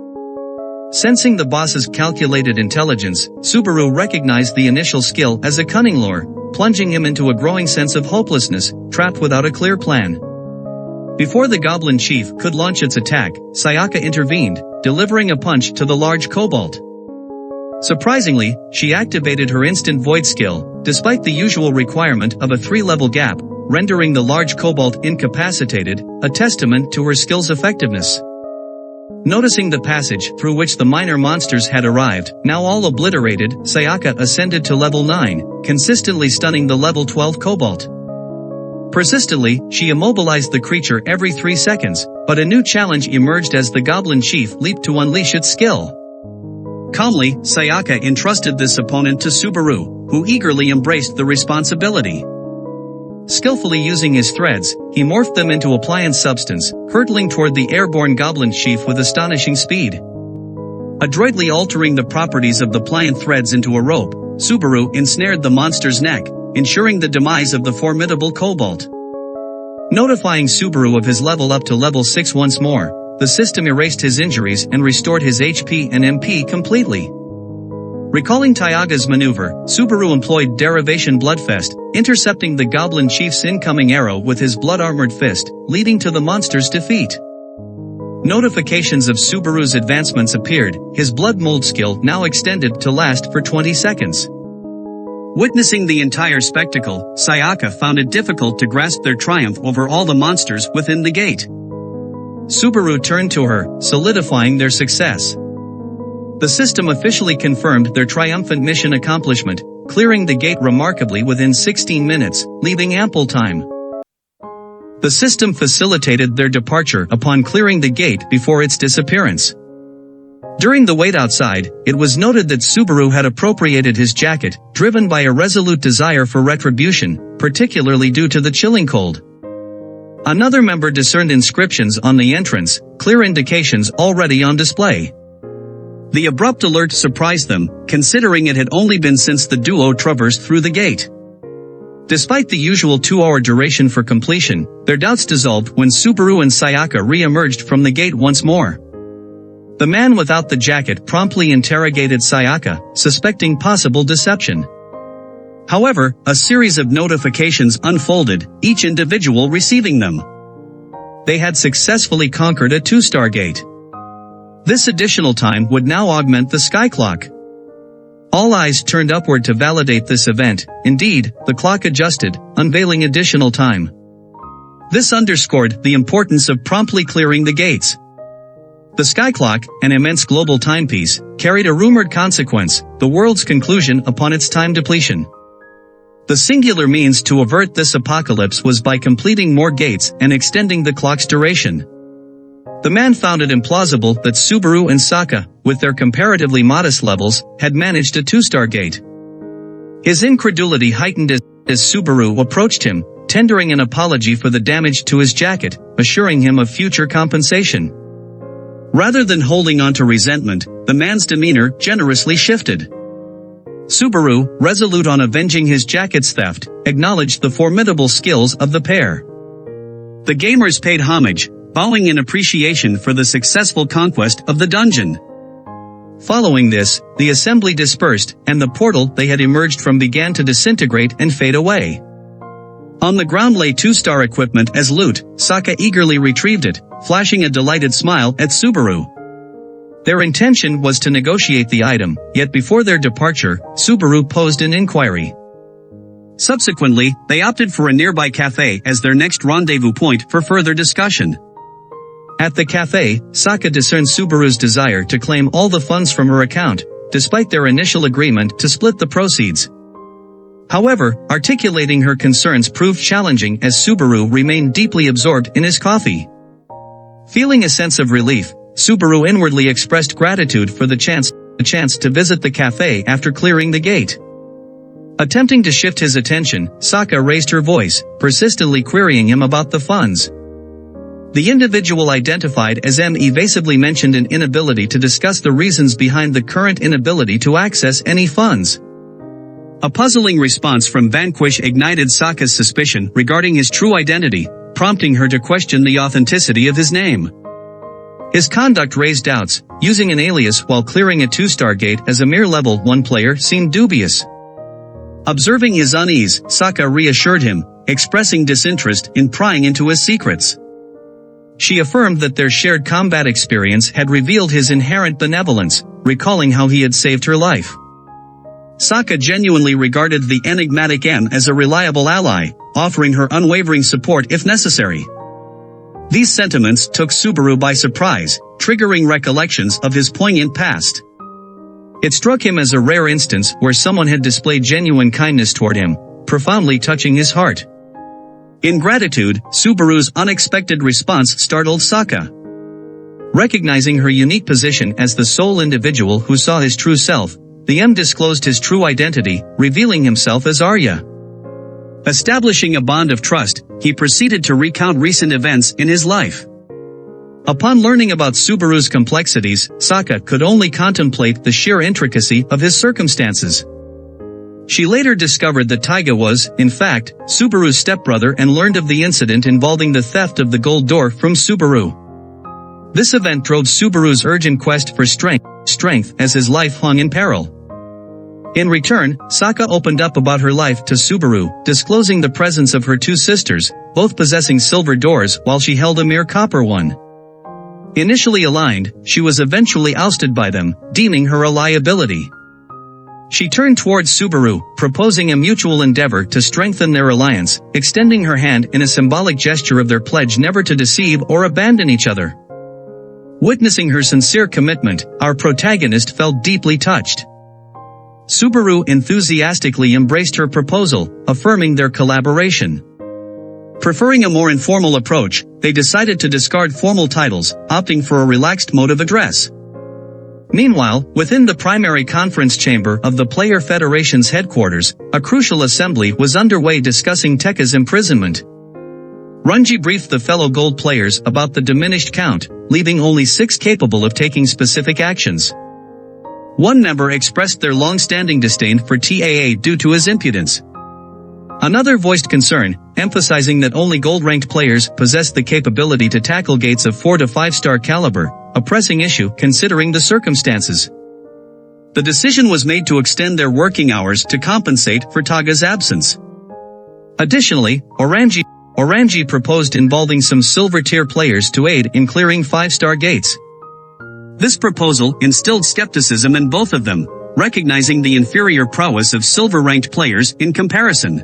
Sensing the boss's calculated intelligence, Subaru recognized the initial skill as a cunning lure, plunging him into a growing sense of hopelessness, trapped without a clear plan. Before the Goblin Chief could launch its attack, Sayaka intervened, delivering a punch to the large Kobold. Surprisingly, she activated her instant void skill, despite the usual requirement of a 3-level gap, rendering the large Kobold incapacitated, a testament to her skill's effectiveness. Noticing the passage through which the minor monsters had arrived, now all obliterated, Sayaka ascended to level 9, consistently stunning the level 12 Kobold. Persistently, she immobilized the creature every 3 seconds, but a new challenge emerged as the Goblin Chief leaped to unleash its skill. Calmly, Sayaka entrusted this opponent to Subaru, who eagerly embraced the responsibility. Skillfully using his threads, he morphed them into a pliant substance, hurtling toward the airborne Goblin Chief with astonishing speed. Adroitly altering the properties of the pliant threads into a rope, Subaru ensnared the monster's neck, ensuring the demise of the formidable Kobold. Notifying Subaru of his level up to level 6 once more, the system erased his injuries and restored his HP and MP completely. Recalling Tayaga's maneuver, Subaru employed Derivation Bloodfest, intercepting the Goblin Chief's incoming arrow with his blood-armored fist, leading to the monster's defeat. Notifications of Subaru's advancements appeared, his blood mold skill now extended to last for 20 seconds. Witnessing the entire spectacle, Sayaka found it difficult to grasp their triumph over all the monsters within the gate. Subaru turned to her, solidifying their success. The system officially confirmed their triumphant mission accomplishment, clearing the gate remarkably within 16 minutes, leaving ample time. The system facilitated their departure upon clearing the gate before its disappearance. During the wait outside, it was noted that Subaru had appropriated his jacket, driven by a resolute desire for retribution, particularly due to the chilling cold. Another member discerned inscriptions on the entrance, clear indications already on display. The abrupt alert surprised them, considering it had only been since the duo traversed through the gate. Despite the usual 2-hour duration for completion, their doubts dissolved when Subaru and Sayaka re-emerged from the gate once more. The man without the jacket promptly interrogated Sayaka, suspecting possible deception. However, a series of notifications unfolded, each individual receiving them. They had successfully conquered a 2-star gate. This additional time would now augment the sky clock. All eyes turned upward to validate this event. Indeed, the clock adjusted, unveiling additional time. This underscored the importance of promptly clearing the gates. The sky clock, an immense global timepiece, carried a rumored consequence, the world's conclusion upon its time depletion. The singular means to avert this apocalypse was by completing more gates and extending the clock's duration. The man found it implausible that Subaru and Sokka, with their comparatively modest levels, had managed a 2-star gate. His incredulity heightened as Subaru approached him, tendering an apology for the damage to his jacket, assuring him of future compensation. Rather than holding on to resentment, the man's demeanor generously shifted. Subaru, resolute on avenging his jacket's theft, acknowledged the formidable skills of the pair. The gamers paid homage, bowing in appreciation for the successful conquest of the dungeon. Following this, the assembly dispersed, and the portal they had emerged from began to disintegrate and fade away. On the ground lay 2-star equipment as loot. Sokka eagerly retrieved it, flashing a delighted smile at Subaru. Their intention was to negotiate the item, yet before their departure, Subaru posed an inquiry. Subsequently, they opted for a nearby cafe as their next rendezvous point for further discussion. At the cafe, Sokka discerned Subaru's desire to claim all the funds from her account, despite their initial agreement to split the proceeds. However, articulating her concerns proved challenging as Subaru remained deeply absorbed in his coffee. Feeling a sense of relief, Subaru inwardly expressed gratitude for the chance to visit the cafe after clearing the gate. Attempting to shift his attention, Sokka raised her voice, persistently querying him about the funds. The individual identified as M evasively mentioned an inability to discuss the reasons behind the current inability to access any funds. A puzzling response from Vanquish ignited Sokka's suspicion regarding his true identity, prompting her to question the authenticity of his name. His conduct raised doubts. Using an alias while clearing a 2-star gate as a mere level 1 player seemed dubious. Observing his unease, Sokka reassured him, expressing disinterest in prying into his secrets. She affirmed that their shared combat experience had revealed his inherent benevolence, recalling how he had saved her life. Sokka genuinely regarded the enigmatic M as a reliable ally, offering her unwavering support if necessary. These sentiments took Subaru by surprise, triggering recollections of his poignant past. It struck him as a rare instance where someone had displayed genuine kindness toward him, profoundly touching his heart. In gratitude, Subaru's unexpected response startled Sokka. Recognizing her unique position as the sole individual who saw his true self, the M disclosed his true identity, revealing himself as Arya. Establishing a bond of trust, he proceeded to recount recent events in his life. Upon learning about Subaru's complexities, Sokka could only contemplate the sheer intricacy of his circumstances. She later discovered that Taiga was, in fact, Subaru's stepbrother and learned of the incident involving the theft of the gold door from Subaru. This event drove Subaru's urgent quest for strength as his life hung in peril. In return, Sokka opened up about her life to Subaru, disclosing the presence of her 2 sisters, both possessing silver doors while she held a mere copper one. Initially aligned, she was eventually ousted by them, deeming her a liability. She turned towards Subaru, proposing a mutual endeavor to strengthen their alliance, extending her hand in a symbolic gesture of their pledge never to deceive or abandon each other. Witnessing her sincere commitment, our protagonist felt deeply touched. Subaru enthusiastically embraced her proposal, affirming their collaboration. Preferring a more informal approach, they decided to discard formal titles, opting for a relaxed mode of address. Meanwhile, within the primary conference chamber of the Player Federation's headquarters, a crucial assembly was underway discussing Tekka's imprisonment. Runji briefed the fellow gold players about the diminished count, leaving only 6 capable of taking specific actions. One member expressed their long-standing disdain for TAA due to his impudence. Another voiced concern, emphasizing that only gold-ranked players possessed the capability to tackle gates of 4 to 5-star caliber, a pressing issue considering the circumstances. The decision was made to extend their working hours to compensate for Taiga's absence. Additionally, Orangi proposed involving some silver-tier players to aid in clearing 5-star gates. This proposal instilled skepticism in both of them, recognizing the inferior prowess of silver-ranked players in comparison.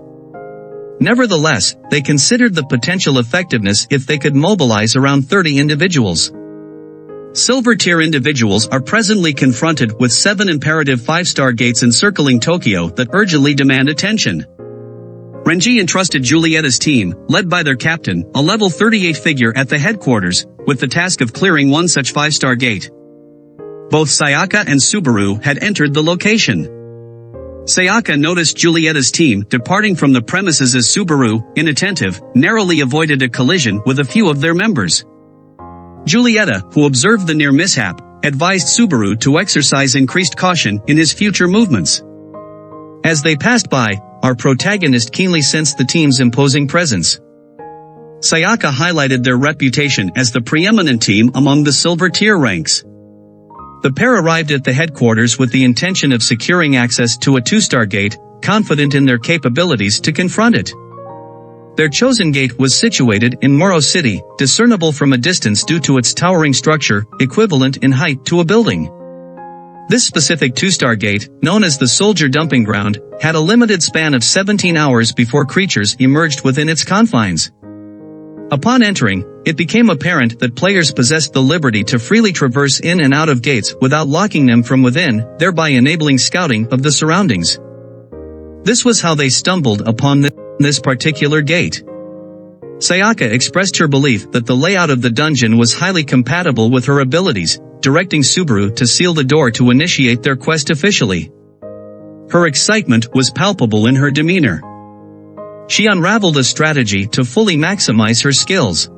Nevertheless, they considered the potential effectiveness if they could mobilize around 30 individuals. Silver tier individuals are presently confronted with 7 imperative 5-star gates encircling Tokyo that urgently demand attention. Renji entrusted Julietta's team, led by their captain, a level 38 figure at the headquarters, with the task of clearing one such 5-star gate. Both Sayaka and Subaru had entered the location. Sayaka noticed Julietta's team departing from the premises as Subaru, inattentive, narrowly avoided a collision with a few of their members. Julieta, who observed the near mishap, advised Subaru to exercise increased caution in his future movements. As they passed by, our protagonist keenly sensed the team's imposing presence. Sayaka highlighted their reputation as the preeminent team among the silver tier ranks. The pair arrived at the headquarters with the intention of securing access to a 2-star gate, confident in their capabilities to confront it. Their chosen gate was situated in Moro City, discernible from a distance due to its towering structure, equivalent in height to a building. This specific 2-star gate, known as the Soldier Dumping Ground, had a limited span of 17 hours before creatures emerged within its confines. Upon entering, it became apparent that players possessed the liberty to freely traverse in and out of gates without locking them from within, thereby enabling scouting of the surroundings. This was how they stumbled upon this particular gate. Sayaka expressed her belief that the layout of the dungeon was highly compatible with her abilities, directing Subaru to seal the door to initiate their quest officially. Her excitement was palpable in her demeanor. She unraveled a strategy to fully maximize her skills.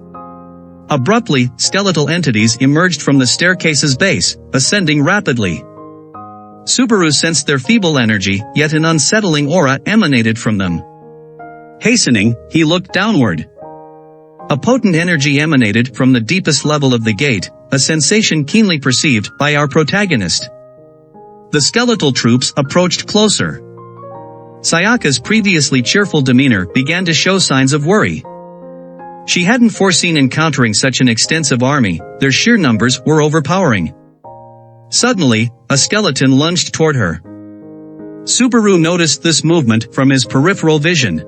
Abruptly, skeletal entities emerged from the staircase's base, ascending rapidly. Subaru sensed their feeble energy, yet an unsettling aura emanated from them. Hastening, he looked downward. A potent energy emanated from the deepest level of the gate, a sensation keenly perceived by our protagonist. The skeletal troops approached closer. Sayaka's previously cheerful demeanor began to show signs of worry. She hadn't foreseen encountering such an extensive army, their sheer numbers were overpowering. Suddenly, a skeleton lunged toward her. Subaru noticed this movement from his peripheral vision.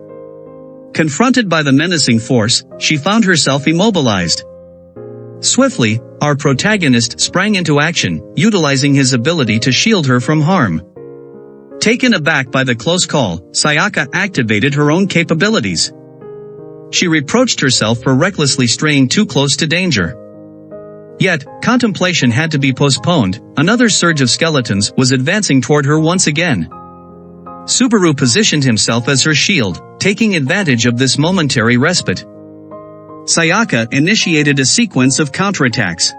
Confronted by the menacing force, she found herself immobilized. Swiftly, our protagonist sprang into action, utilizing his ability to shield her from harm. Taken aback by the close call, Sayaka activated her own capabilities. She reproached herself for recklessly straying too close to danger. Yet, contemplation had to be postponed, another surge of skeletons was advancing toward her once again. Subaru positioned himself as her shield, taking advantage of this momentary respite. Sayaka initiated a sequence of counterattacks.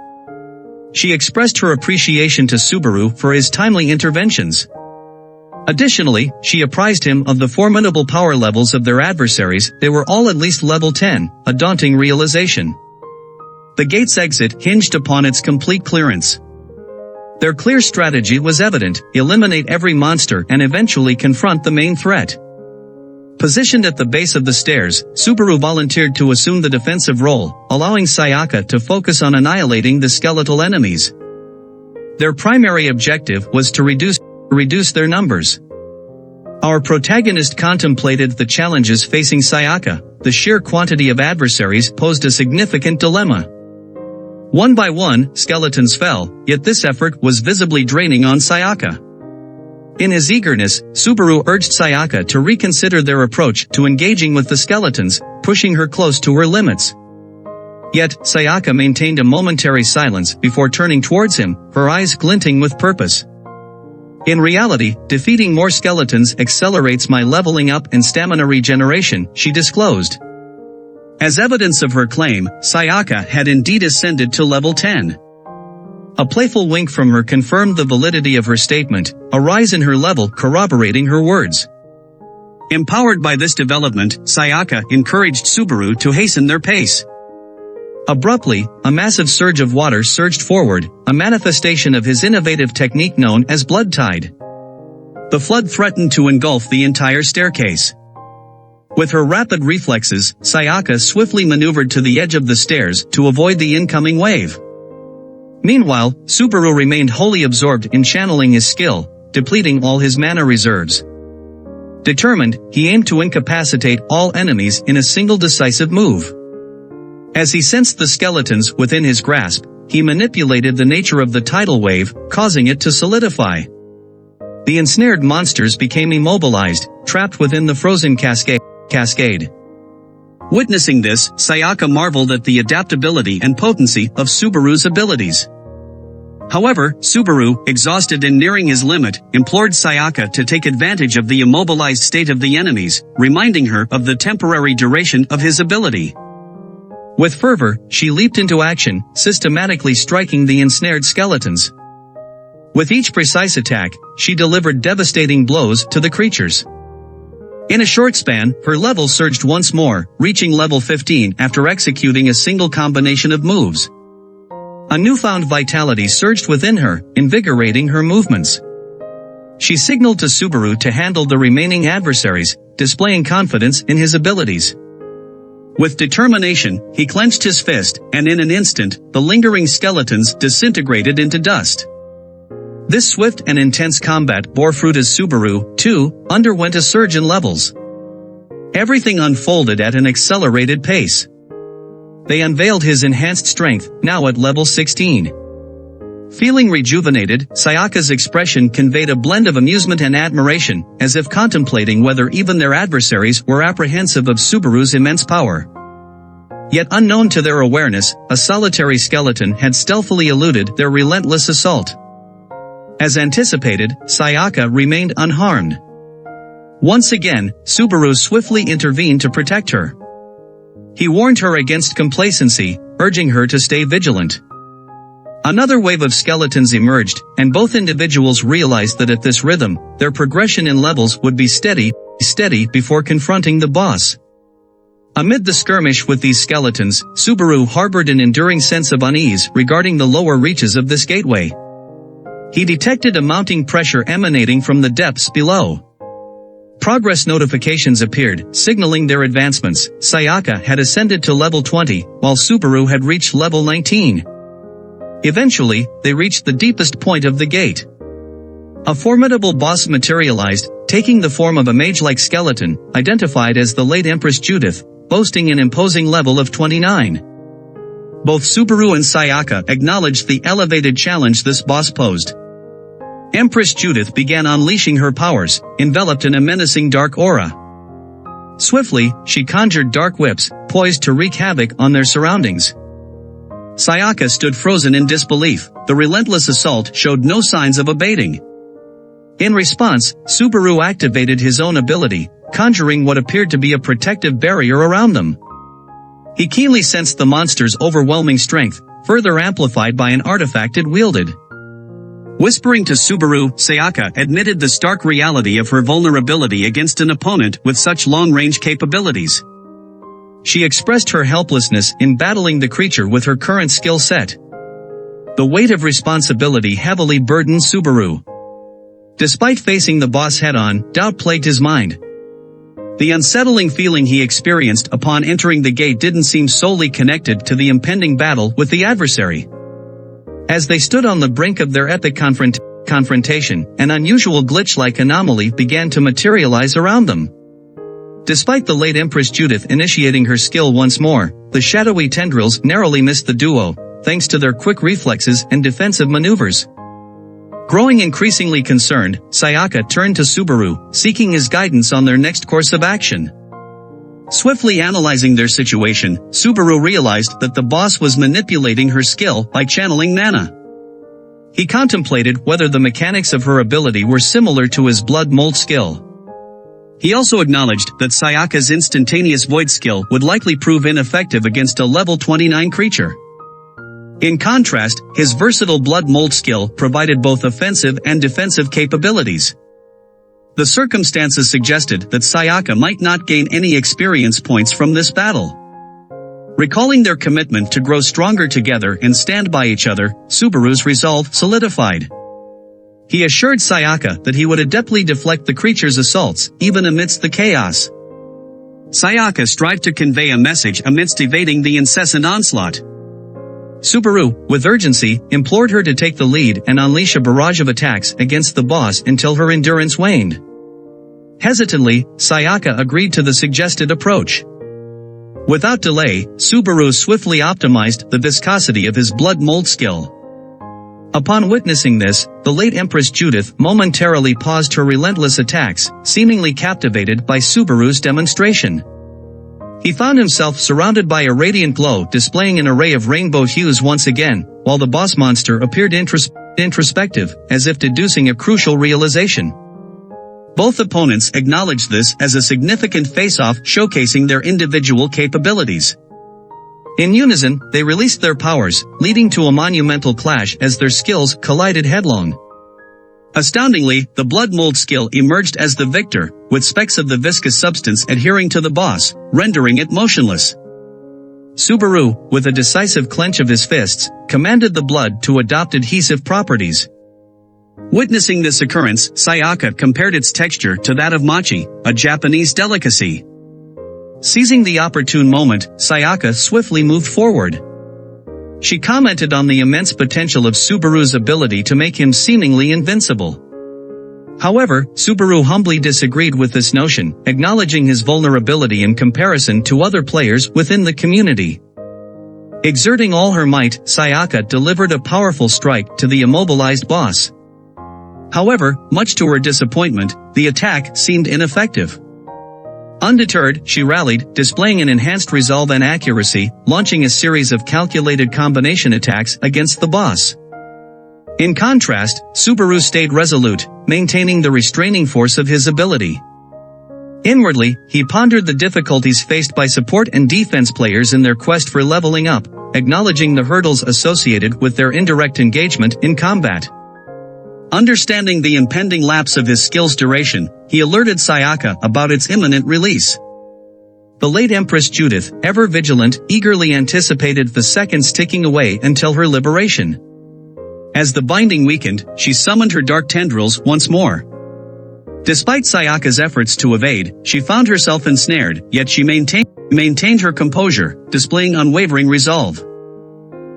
She expressed her appreciation to Subaru for his timely interventions. Additionally, she apprised him of the formidable power levels of their adversaries. They were all at least level 10, a daunting realization. The gate's exit hinged upon its complete clearance. Their clear strategy was evident: eliminate every monster and eventually confront the main threat. Positioned at the base of the stairs, Subaru volunteered to assume the defensive role, allowing Sayaka to focus on annihilating the skeletal enemies. Their primary objective was to reduce their numbers. Our protagonist contemplated the challenges facing Sayaka. The sheer quantity of adversaries posed a significant dilemma. One by one, skeletons fell, yet this effort was visibly draining on Sayaka. In his eagerness, Subaru urged Sayaka to reconsider their approach to engaging with the skeletons, pushing her close to her limits. Yet, Sayaka maintained a momentary silence before turning towards him, her eyes glinting with purpose. In reality, defeating more skeletons accelerates my leveling up and stamina regeneration, she disclosed. As evidence of her claim, Sayaka had indeed ascended to level 10. A playful wink from her confirmed the validity of her statement, a rise in her level corroborating her words. Empowered by this development, Sayaka encouraged Subaru to hasten their pace. Abruptly, a massive surge of water surged forward, a manifestation of his innovative technique known as blood tide. The flood threatened to engulf the entire staircase. With her rapid reflexes, Sayaka swiftly maneuvered to the edge of the stairs to avoid the incoming wave. Meanwhile, Subaru remained wholly absorbed in channeling his skill, depleting all his mana reserves. Determined, he aimed to incapacitate all enemies in a single decisive move. As he sensed the skeletons within his grasp, he manipulated the nature of the tidal wave, causing it to solidify. The ensnared monsters became immobilized, trapped within the frozen cascade. Witnessing this, Sayaka marveled at the adaptability and potency of Subaru's abilities. However, Subaru, exhausted and nearing his limit, implored Sayaka to take advantage of the immobilized state of the enemies, reminding her of the temporary duration of his ability. With fervor, she leaped into action, systematically striking the ensnared skeletons. With each precise attack, she delivered devastating blows to the creatures. In a short span, her level surged once more, reaching level 15 after executing a single combination of moves. A newfound vitality surged within her, invigorating her movements. She signaled to Subaru to handle the remaining adversaries, displaying confidence in his abilities. With determination, he clenched his fist, and in an instant, the lingering skeletons disintegrated into dust. This swift and intense combat bore fruit as Subaru, too, underwent a surge in levels. Everything unfolded at an accelerated pace. They unveiled his enhanced strength, now at level 16. Feeling rejuvenated, Sayaka's expression conveyed a blend of amusement and admiration, as if contemplating whether even their adversaries were apprehensive of Subaru's immense power. Yet unknown to their awareness, a solitary skeleton had stealthily eluded their relentless assault. As anticipated, Sayaka remained unharmed. Once again, Subaru swiftly intervened to protect her. He warned her against complacency, urging her to stay vigilant. Another wave of skeletons emerged, and both individuals realized that at this rhythm, their progression in levels would be steady before confronting the boss. Amid the skirmish with these skeletons, Subaru harbored an enduring sense of unease regarding the lower reaches of this gateway. He detected a mounting pressure emanating from the depths below. Progress notifications appeared, signaling their advancements. Sayaka had ascended to level 20, while Subaru had reached level 19. Eventually, they reached the deepest point of the gate. A formidable boss materialized, taking the form of a mage-like skeleton, identified as the late Empress Judith, boasting an imposing level of 29. Both Subaru and Sayaka acknowledged the elevated challenge this boss posed. Empress Judith began unleashing her powers, enveloped in a menacing dark aura. Swiftly, she conjured dark whips, poised to wreak havoc on their surroundings. Sayaka stood frozen in disbelief. The relentless assault showed no signs of abating. In response, Subaru activated his own ability, conjuring what appeared to be a protective barrier around them. He keenly sensed the monster's overwhelming strength, further amplified by an artifact it wielded. Whispering to Subaru, Sayaka admitted the stark reality of her vulnerability against an opponent with such long-range capabilities. She expressed her helplessness in battling the creature with her current skill set. The weight of responsibility heavily burdened Subaru. Despite facing the boss head-on, doubt plagued his mind. The unsettling feeling he experienced upon entering the gate didn't seem solely connected to the impending battle with the adversary. As they stood on the brink of their epic confrontation, an unusual glitch-like anomaly began to materialize around them. Despite the late Empress Judith initiating her skill once more, the shadowy tendrils narrowly missed the duo, thanks to their quick reflexes and defensive maneuvers. Growing increasingly concerned, Sayaka turned to Subaru, seeking his guidance on their next course of action. Swiftly analyzing their situation, Subaru realized that the boss was manipulating her skill by channeling mana. He contemplated whether the mechanics of her ability were similar to his blood mold skill. He also acknowledged that Sayaka's instantaneous void skill would likely prove ineffective against a level 29 creature. In contrast, his versatile blood mold skill provided both offensive and defensive capabilities. The circumstances suggested that Sayaka might not gain any experience points from this battle. Recalling their commitment to grow stronger together and stand by each other, Subaru's resolve solidified. He assured Sayaka that he would adeptly deflect the creature's assaults, even amidst the chaos. Sayaka strived to convey a message amidst evading the incessant onslaught. Subaru, with urgency, implored her to take the lead and unleash a barrage of attacks against the boss until her endurance waned. Hesitantly, Sayaka agreed to the suggested approach. Without delay, Subaru swiftly optimized the viscosity of his blood mold skill. Upon witnessing this, the late Empress Judith momentarily paused her relentless attacks, seemingly captivated by Subaru's demonstration. He found himself surrounded by a radiant glow displaying an array of rainbow hues once again, while the boss monster appeared introspective, as if deducing a crucial realization. Both opponents acknowledged this as a significant face-off showcasing their individual capabilities. In unison, they released their powers, leading to a monumental clash as their skills collided headlong. Astoundingly, the blood mold skill emerged as the victor, with specks of the viscous substance adhering to the boss, rendering it motionless. Subaru, with a decisive clench of his fists, commanded the blood to adopt adhesive properties. Witnessing this occurrence, Sayaka compared its texture to that of mochi, a Japanese delicacy. Seizing the opportune moment, Sayaka swiftly moved forward. She commented on the immense potential of Subaru's ability to make him seemingly invincible. However, Subaru humbly disagreed with this notion, acknowledging his vulnerability in comparison to other players within the community. Exerting all her might, Sayaka delivered a powerful strike to the immobilized boss. However, much to her disappointment, the attack seemed ineffective. Undeterred, she rallied, displaying an enhanced resolve and accuracy, launching a series of calculated combination attacks against the boss. In contrast, Subaru stayed resolute, maintaining the restraining force of his ability. Inwardly, he pondered the difficulties faced by support and defense players in their quest for leveling up, acknowledging the hurdles associated with their indirect engagement in combat. Understanding the impending lapse of his skill's duration, he alerted Sayaka about its imminent release. The late Empress Judith, ever vigilant, eagerly anticipated the seconds ticking away until her liberation. As the binding weakened, she summoned her dark tendrils once more. Despite Sayaka's efforts to evade, she found herself ensnared, yet she maintained her composure, displaying unwavering resolve.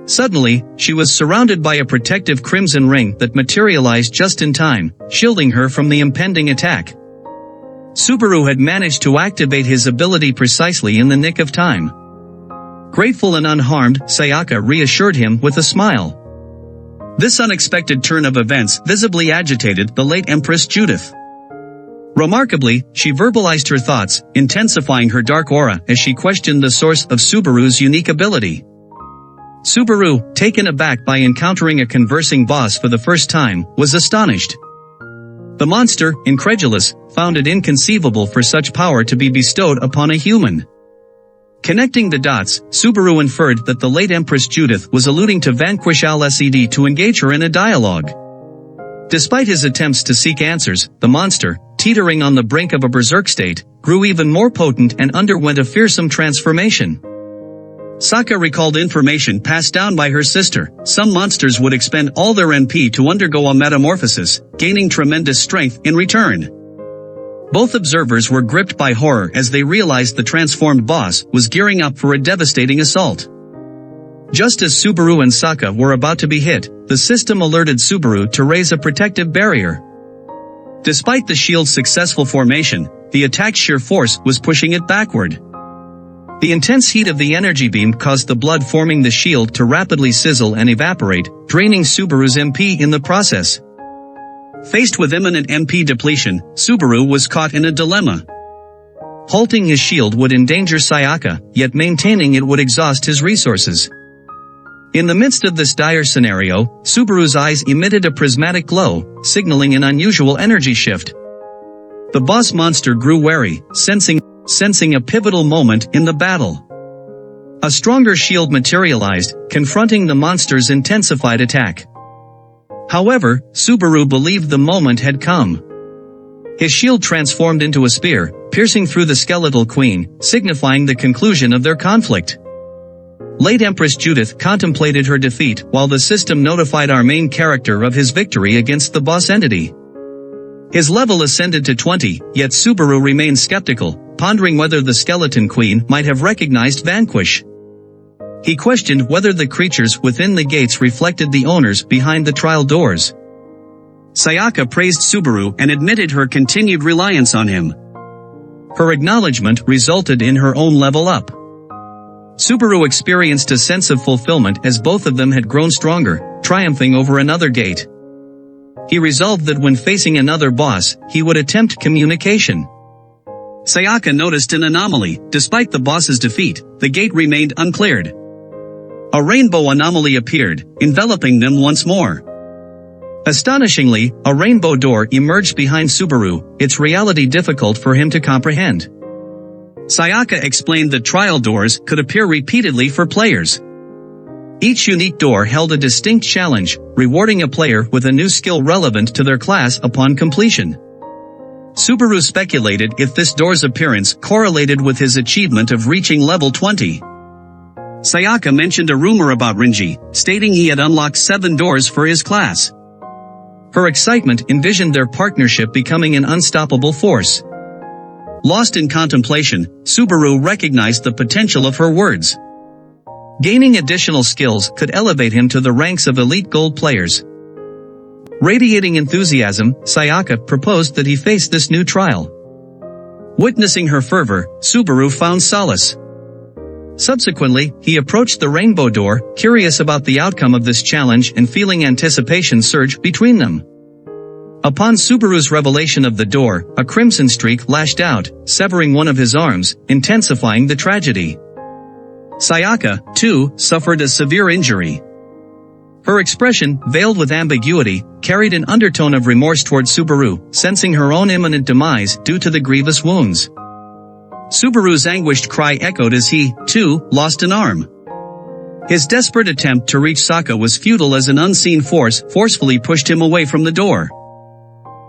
Suddenly, she was surrounded by a protective crimson ring that materialized just in time, shielding her from the impending attack. Subaru had managed to activate his ability precisely in the nick of time. Grateful and unharmed, Sayaka reassured him with a smile. This unexpected turn of events visibly agitated the late Empress Judith. Remarkably, she verbalized her thoughts, intensifying her dark aura as she questioned the source of Subaru's unique ability. Subaru, taken aback by encountering a conversing boss for the first time, was astonished. The monster, incredulous, found it inconceivable for such power to be bestowed upon a human. Connecting the dots, Subaru inferred that the late Empress Judith was alluding to vanquish Al-Sed to engage her in a dialogue. Despite his attempts to seek answers, the monster, teetering on the brink of a berserk state, grew even more potent and underwent a fearsome transformation. Saka recalled information passed down by her sister. Some monsters would expend all their NP to undergo a metamorphosis, gaining tremendous strength in return. Both observers were gripped by horror as they realized the transformed boss was gearing up for a devastating assault. Just as Subaru and Saka were about to be hit, the system alerted Subaru to raise a protective barrier. Despite the shield's successful formation, the attack's sheer force was pushing it backward. The intense heat of the energy beam caused the blood forming the shield to rapidly sizzle and evaporate, draining Subaru's MP in the process. Faced with imminent MP depletion, Subaru was caught in a dilemma. Halting his shield would endanger Sayaka, yet maintaining it would exhaust his resources. In the midst of this dire scenario, Subaru's eyes emitted a prismatic glow, signaling an unusual energy shift. The boss monster grew wary, sensing a pivotal moment in the battle. A stronger shield materialized, confronting the monster's intensified attack. However, Subaru believed the moment had come. His shield transformed into a spear, piercing through the skeletal queen, signifying the conclusion of their conflict. Late Empress Judith contemplated her defeat while the system notified our main character of his victory against the boss entity. His level ascended to 20, yet Subaru remained skeptical, pondering whether the skeleton queen might have recognized Vanquish. He questioned whether the creatures within the gates reflected the owners behind the trial doors. Sayaka praised Subaru and admitted her continued reliance on him. Her acknowledgement resulted in her own level up. Subaru experienced a sense of fulfillment as both of them had grown stronger, triumphing over another gate. He resolved that when facing another boss, he would attempt communication. Sayaka noticed an anomaly. Despite the boss's defeat, the gate remained uncleared. A rainbow anomaly appeared, enveloping them once more. Astonishingly, a rainbow door emerged behind Subaru, its reality difficult for him to comprehend. Sayaka explained that trial doors could appear repeatedly for players. Each unique door held a distinct challenge, rewarding a player with a new skill relevant to their class upon completion. Subaru speculated if this door's appearance correlated with his achievement of reaching level 20. Sayaka mentioned a rumor about Rinji, stating he had unlocked 7 doors for his class. Her excitement envisioned their partnership becoming an unstoppable force. Lost in contemplation, Subaru recognized the potential of her words. Gaining additional skills could elevate him to the ranks of elite gold players. Radiating enthusiasm, Sayaka proposed that he face this new trial. Witnessing her fervor, Subaru found solace. Subsequently, he approached the rainbow door, curious about the outcome of this challenge and feeling anticipation surge between them. Upon Subaru's revelation of the door, a crimson streak lashed out, severing one of his arms, intensifying the tragedy. Sayaka, too, suffered a severe injury. Her expression, veiled with ambiguity, carried an undertone of remorse toward Subaru, sensing her own imminent demise due to the grievous wounds. Subaru's anguished cry echoed as he, too, lost an arm. His desperate attempt to reach Saka was futile as an unseen force forcefully pushed him away from the door.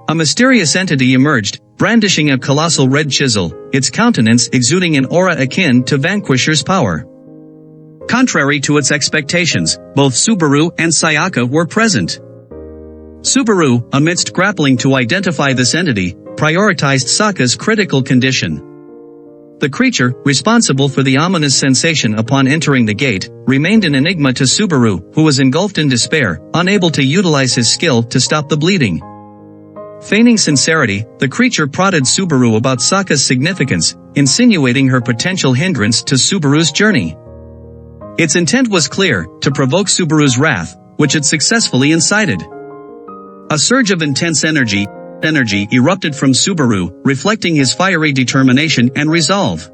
A mysterious entity emerged, brandishing a colossal red chisel, its countenance exuding an aura akin to Vanquisher's power. Contrary to its expectations, both Subaru and Sayaka were present. Subaru, amidst grappling to identify this entity, prioritized Saka's critical condition. The creature, responsible for the ominous sensation upon entering the gate, remained an enigma to Subaru, who was engulfed in despair, unable to utilize his skill to stop the bleeding. Feigning sincerity, the creature prodded Subaru about Saka's significance, insinuating her potential hindrance to Subaru's journey. Its intent was clear, to provoke Subaru's wrath, which it successfully incited. A surge of intense energy erupted from Subaru, reflecting his fiery determination and resolve.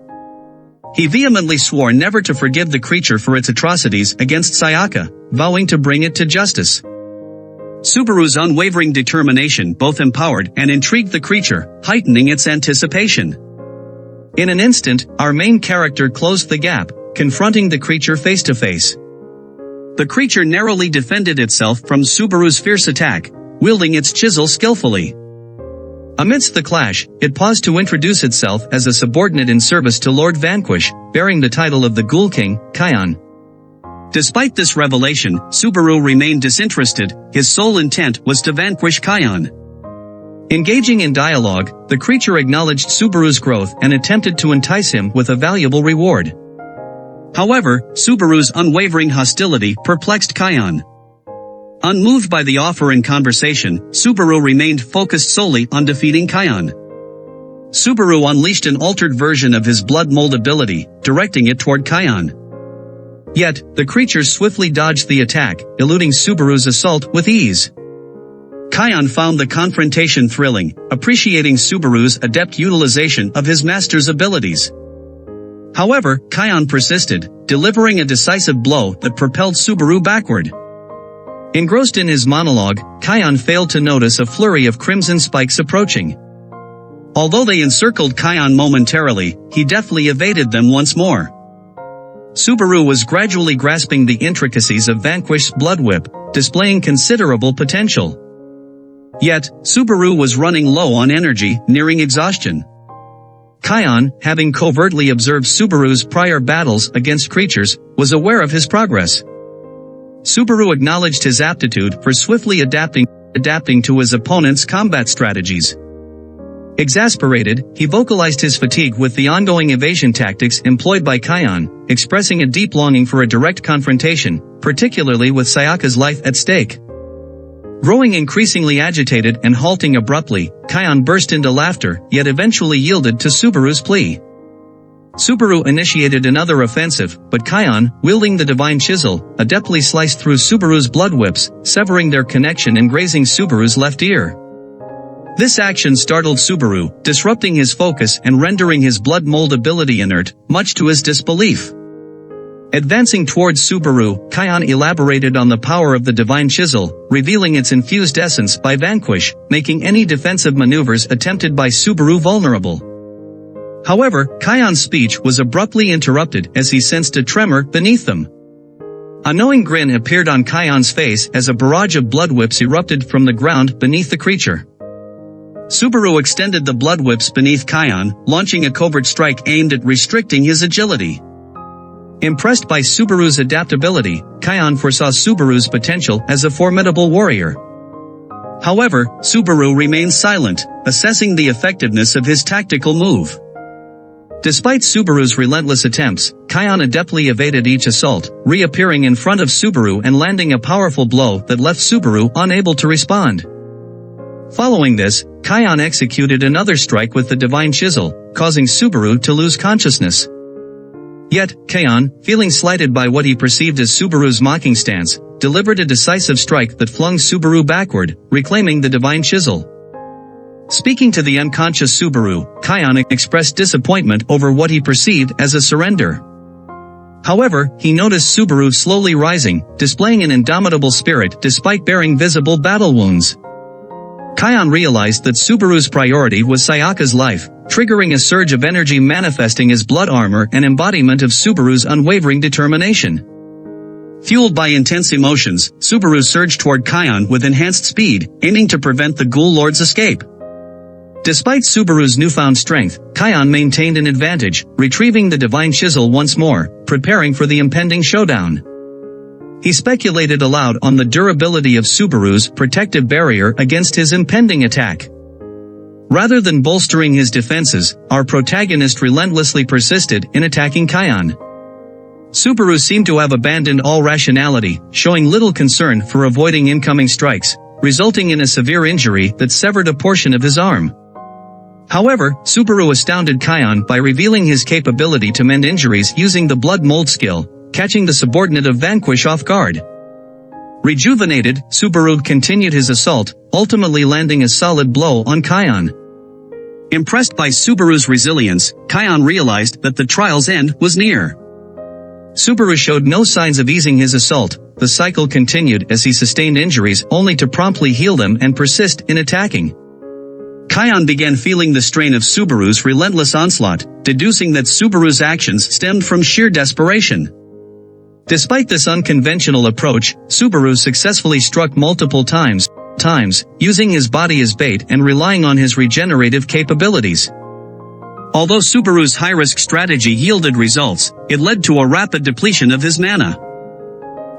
He vehemently swore never to forgive the creature for its atrocities against Sayaka, vowing to bring it to justice. Subaru's unwavering determination both empowered and intrigued the creature, heightening its anticipation. In an instant, our main character closed the gap, confronting the creature face to face. The creature narrowly defended itself from Subaru's fierce attack, wielding its chisel skillfully. Amidst the clash, it paused to introduce itself as a subordinate in service to Lord Vanquish, bearing the title of the Ghoul King, Kion. Despite this revelation, Subaru remained disinterested, his sole intent was to vanquish Kion. Engaging in dialogue, the creature acknowledged Subaru's growth and attempted to entice him with a valuable reward. However, Subaru's unwavering hostility perplexed Kion. Unmoved by the offer in conversation, Subaru remained focused solely on defeating Kion. Subaru unleashed an altered version of his blood mold ability, directing it toward Kion. Yet, the creature swiftly dodged the attack, eluding Subaru's assault with ease. Kion found the confrontation thrilling, appreciating Subaru's adept utilization of his master's abilities. However, Kion persisted, delivering a decisive blow that propelled Subaru backward. Engrossed in his monologue, Kion failed to notice a flurry of crimson spikes approaching. Although they encircled Kion momentarily, he deftly evaded them once more. Subaru was gradually grasping the intricacies of Vanquish's blood whip, displaying considerable potential. Yet, Subaru was running low on energy, nearing exhaustion. Kion, having covertly observed Subaru's prior battles against creatures, was aware of his progress. Subaru acknowledged his aptitude for swiftly adapting to his opponent's combat strategies. Exasperated, he vocalized his fatigue with the ongoing evasion tactics employed by Kion, expressing a deep longing for a direct confrontation, particularly with Sayaka's life at stake. Growing increasingly agitated and halting abruptly, Kion burst into laughter, yet eventually yielded to Subaru's plea. Subaru initiated another offensive, but Kion, wielding the divine chisel, adeptly sliced through Subaru's blood whips, severing their connection and grazing Subaru's left ear. This action startled Subaru, disrupting his focus and rendering his blood mold ability inert, much to his disbelief. Advancing towards Subaru, Kion elaborated on the power of the divine chisel, revealing its infused essence by Vanquish, making any defensive maneuvers attempted by Subaru vulnerable. However, Kion's speech was abruptly interrupted as he sensed a tremor beneath them. A knowing grin appeared on Kion's face as a barrage of blood whips erupted from the ground beneath the creature. Subaru extended the blood whips beneath Kion, launching a covert strike aimed at restricting his agility. Impressed by Subaru's adaptability, Kion foresaw Subaru's potential as a formidable warrior. However, Subaru remained silent, assessing the effectiveness of his tactical move. Despite Subaru's relentless attempts, Kion adeptly evaded each assault, reappearing in front of Subaru and landing a powerful blow that left Subaru unable to respond. Following this, Kion executed another strike with the divine chisel, causing Subaru to lose consciousness. Yet, Kion, feeling slighted by what he perceived as Subaru's mocking stance, delivered a decisive strike that flung Subaru backward, reclaiming the divine chisel. Speaking to the unconscious Subaru, Kion expressed disappointment over what he perceived as a surrender. However, he noticed Subaru slowly rising, displaying an indomitable spirit despite bearing visible battle wounds. Kion realized that Subaru's priority was Sayaka's life, triggering a surge of energy manifesting as blood armor and embodiment of Subaru's unwavering determination. Fueled by intense emotions, Subaru surged toward Kion with enhanced speed, aiming to prevent the Ghoul Lord's escape. Despite Subaru's newfound strength, Kion maintained an advantage, retrieving the divine chisel once more, preparing for the impending showdown. He speculated aloud on the durability of Subaru's protective barrier against his impending attack. Rather than bolstering his defenses, our protagonist relentlessly persisted in attacking Kion. Subaru seemed to have abandoned all rationality, showing little concern for avoiding incoming strikes, resulting in a severe injury that severed a portion of his arm. However, Subaru astounded Kion by revealing his capability to mend injuries using the blood mold skill, catching the subordinate of Vanquish off guard. Rejuvenated, Subaru continued his assault, ultimately landing a solid blow on Kion. Impressed by Subaru's resilience, Kion realized that the trial's end was near. Subaru showed no signs of easing his assault. The cycle continued as he sustained injuries only to promptly heal them and persist in attacking. Kion began feeling the strain of Subaru's relentless onslaught, deducing that Subaru's actions stemmed from sheer desperation. Despite this unconventional approach, Subaru successfully struck multiple times, using his body as bait and relying on his regenerative capabilities. Although Subaru's high-risk strategy yielded results, it led to a rapid depletion of his mana.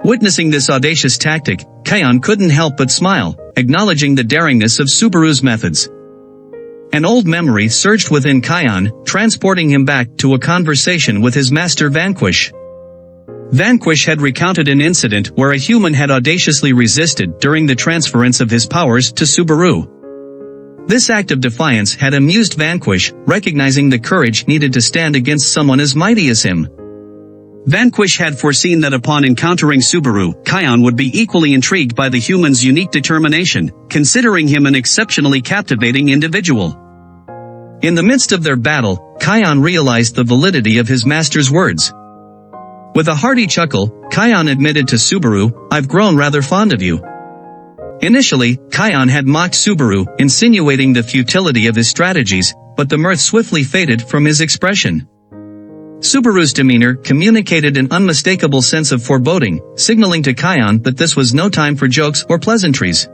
Witnessing this audacious tactic, Kion couldn't help but smile, acknowledging the daringness of Subaru's methods. An old memory surged within Kion, transporting him back to a conversation with his master Vanquish. Vanquish had recounted an incident where a human had audaciously resisted during the transference of his powers to Subaru. This act of defiance had amused Vanquish, recognizing the courage needed to stand against someone as mighty as him. Vanquish had foreseen that upon encountering Subaru, Kion would be equally intrigued by the human's unique determination, considering him an exceptionally captivating individual. In the midst of their battle, Kion realized the validity of his master's words. With a hearty chuckle, Kion admitted to Subaru, "I've grown rather fond of you." Initially, Kion had mocked Subaru, insinuating the futility of his strategies, but the mirth swiftly faded from his expression. Subaru's demeanor communicated an unmistakable sense of foreboding, signaling to Kion that this was no time for jokes or pleasantries.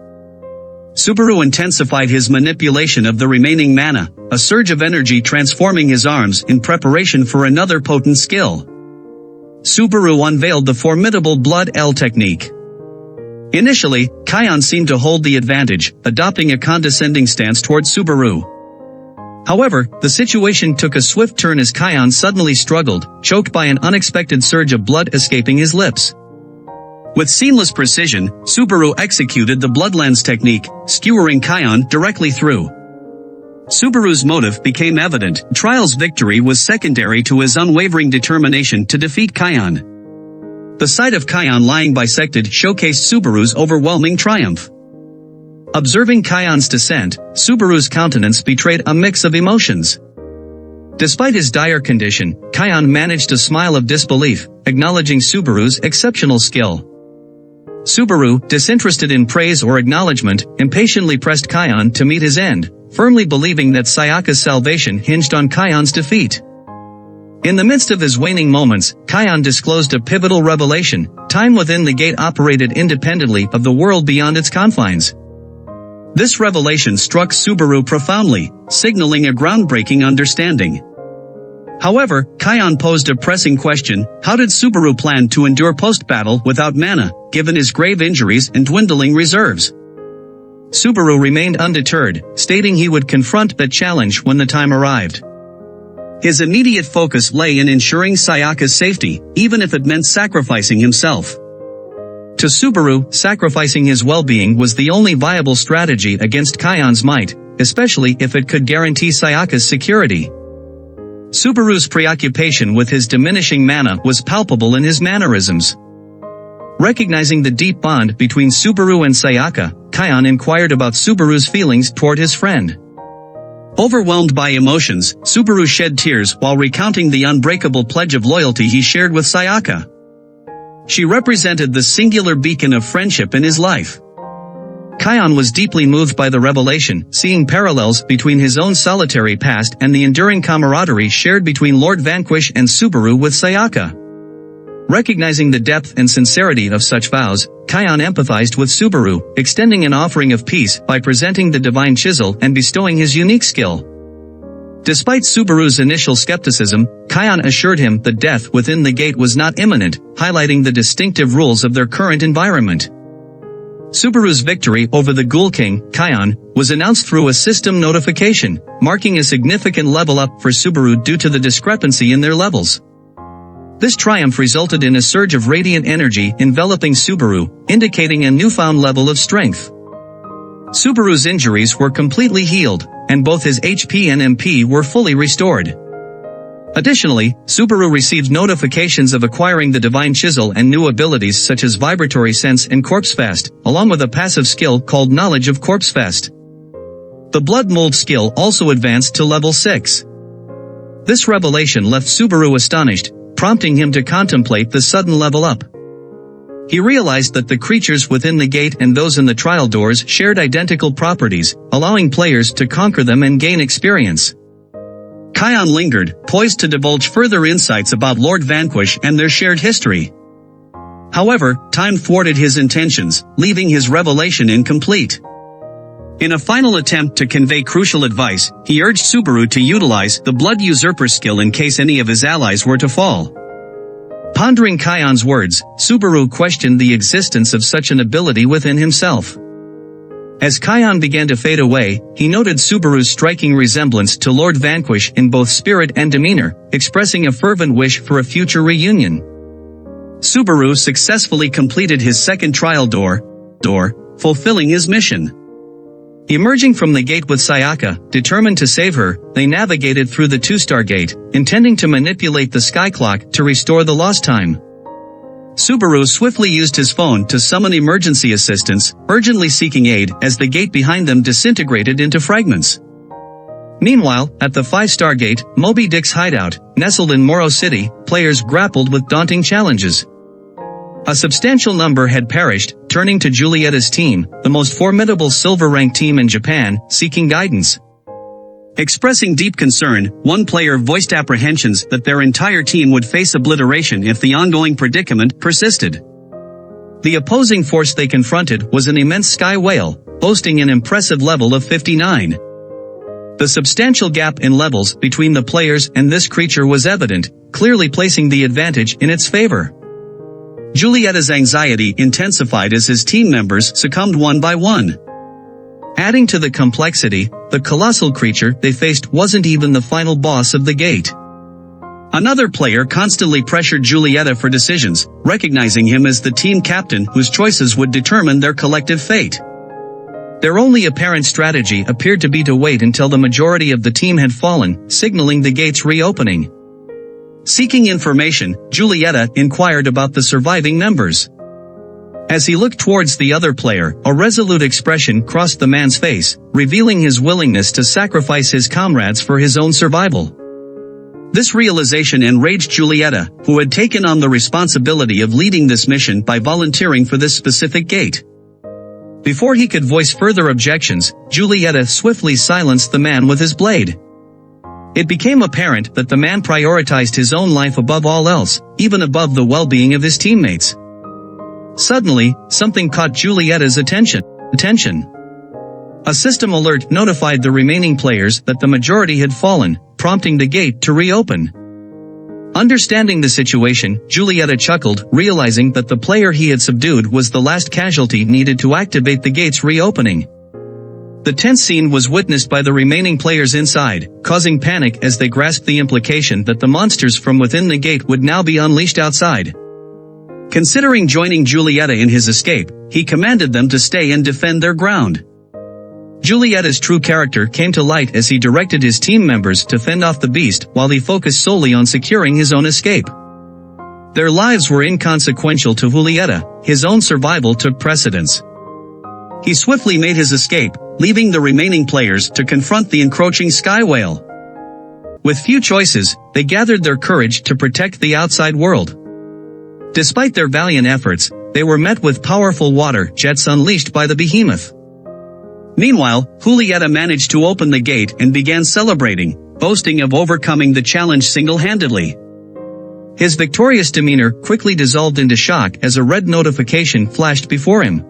Subaru intensified his manipulation of the remaining mana, a surge of energy transforming his arms in preparation for another potent skill. Subaru unveiled the formidable Blood L technique. Initially, Kion seemed to hold the advantage, adopting a condescending stance towards Subaru. However, the situation took a swift turn as Kion suddenly struggled, choked by an unexpected surge of blood escaping his lips. With seamless precision, Subaru executed the Blood Lens technique, skewering Kion directly through. Subaru's motive became evident. Trial's victory was secondary to his unwavering determination to defeat Kion. The sight of Kion lying bisected showcased Subaru's overwhelming triumph. Observing Kion's descent, Subaru's countenance betrayed a mix of emotions. Despite his dire condition, Kion managed a smile of disbelief, acknowledging Subaru's exceptional skill. Subaru, disinterested in praise or acknowledgement, impatiently pressed Kion to meet his end, firmly believing that Sayaka's salvation hinged on Kion's defeat. In the midst of his waning moments, Kion disclosed a pivotal revelation: time within the gate operated independently of the world beyond its confines. This revelation struck Subaru profoundly, signaling a groundbreaking understanding. However, Kion posed a pressing question: how did Subaru plan to endure post-battle without mana, given his grave injuries and dwindling reserves? Subaru remained undeterred, stating he would confront that challenge when the time arrived. His immediate focus lay in ensuring Sayaka's safety, even if it meant sacrificing himself. To Subaru, sacrificing his well-being was the only viable strategy against Kion's might, especially if it could guarantee Sayaka's security. Subaru's preoccupation with his diminishing mana was palpable in his mannerisms. Recognizing the deep bond between Subaru and Sayaka, Kion inquired about Subaru's feelings toward his friend. Overwhelmed by emotions, Subaru shed tears while recounting the unbreakable pledge of loyalty he shared with Sayaka. She represented the singular beacon of friendship in his life. Kion was deeply moved by the revelation, seeing parallels between his own solitary past and the enduring camaraderie shared between Lord Vanquish and Subaru with Sayaka. Recognizing the depth and sincerity of such vows, Kion empathized with Subaru, extending an offering of peace by presenting the divine chisel and bestowing his unique skill. Despite Subaru's initial skepticism, Kion assured him that death within the gate was not imminent, highlighting the distinctive rules of their current environment. Subaru's victory over the Ghoul King, Kion, was announced through a system notification, marking a significant level up for Subaru due to the discrepancy in their levels. This triumph resulted in a surge of radiant energy enveloping Subaru, indicating a newfound level of strength. Subaru's injuries were completely healed, and both his HP and MP were fully restored. Additionally, Subaru received notifications of acquiring the Divine Chisel and new abilities such as Vibratory Sense and Corpse Fast, along with a passive skill called Knowledge of Corpse Fast. The Blood Mold skill also advanced to level 6. This revelation left Subaru astonished, prompting him to contemplate the sudden level up. He realized that the creatures within the gate and those in the trial doors shared identical properties, allowing players to conquer them and gain experience. Kion lingered, poised to divulge further insights about Lord Vanquish and their shared history. However, time thwarted his intentions, leaving his revelation incomplete. In a final attempt to convey crucial advice, he urged Subaru to utilize the Blood Usurper skill in case any of his allies were to fall. Pondering Kion's words, Subaru questioned the existence of such an ability within himself. As Kion began to fade away, he noted Subaru's striking resemblance to Lord Vanquish in both spirit and demeanor, expressing a fervent wish for a future reunion. Subaru successfully completed his second trial door, fulfilling his mission. Emerging from the gate with Sayaka, determined to save her, they navigated through the two-star gate, intending to manipulate the sky clock to restore the lost time. Subaru swiftly used his phone to summon emergency assistance, urgently seeking aid as the gate behind them disintegrated into fragments. Meanwhile, at the 5-star gate, Moby Dick's hideout, nestled in Moro City, players grappled with daunting challenges. A substantial number had perished, turning to Julietta's team, the most formidable silver-ranked team in Japan, seeking guidance. Expressing deep concern, one player voiced apprehensions that their entire team would face obliteration if the ongoing predicament persisted. The opposing force they confronted was an immense sky whale, boasting an impressive level of 59. The substantial gap in levels between the players and this creature was evident, clearly placing the advantage in its favor. Julietta's anxiety intensified as his team members succumbed one by one. Adding to the complexity, the colossal creature they faced wasn't even the final boss of the gate. Another player constantly pressured Julietta for decisions, recognizing him as the team captain whose choices would determine their collective fate. Their only apparent strategy appeared to be to wait until the majority of the team had fallen, signaling the gates reopening. Seeking information, Julieta inquired about the surviving members. As he looked towards the other player, a resolute expression crossed the man's face, revealing his willingness to sacrifice his comrades for his own survival. This realization enraged Julieta, who had taken on the responsibility of leading this mission by volunteering for this specific gate. Before he could voice further objections, Julieta swiftly silenced the man with his blade. It became apparent that the man prioritized his own life above all else, even above the well-being of his teammates. Suddenly, something caught Julieta's attention. A system alert notified the remaining players that the majority had fallen, prompting the gate to reopen. Understanding the situation, Julieta chuckled, realizing that the player he had subdued was the last casualty needed to activate the gate's reopening. The tense scene was witnessed by the remaining players inside, causing panic as they grasped the implication that the monsters from within the gate would now be unleashed outside. Considering joining Julieta in his escape, he commanded them to stay and defend their ground. Julieta's true character came to light as he directed his team members to fend off the beast while he focused solely on securing his own escape. Their lives were inconsequential to Julieta, his own survival took precedence. He swiftly made his escape, leaving the remaining players to confront the encroaching sky whale. With few choices, they gathered their courage to protect the outside world. Despite their valiant efforts, they were met with powerful water jets unleashed by the behemoth. Meanwhile, Julieta managed to open the gate and began celebrating, boasting of overcoming the challenge single-handedly. His victorious demeanor quickly dissolved into shock as a red notification flashed before him.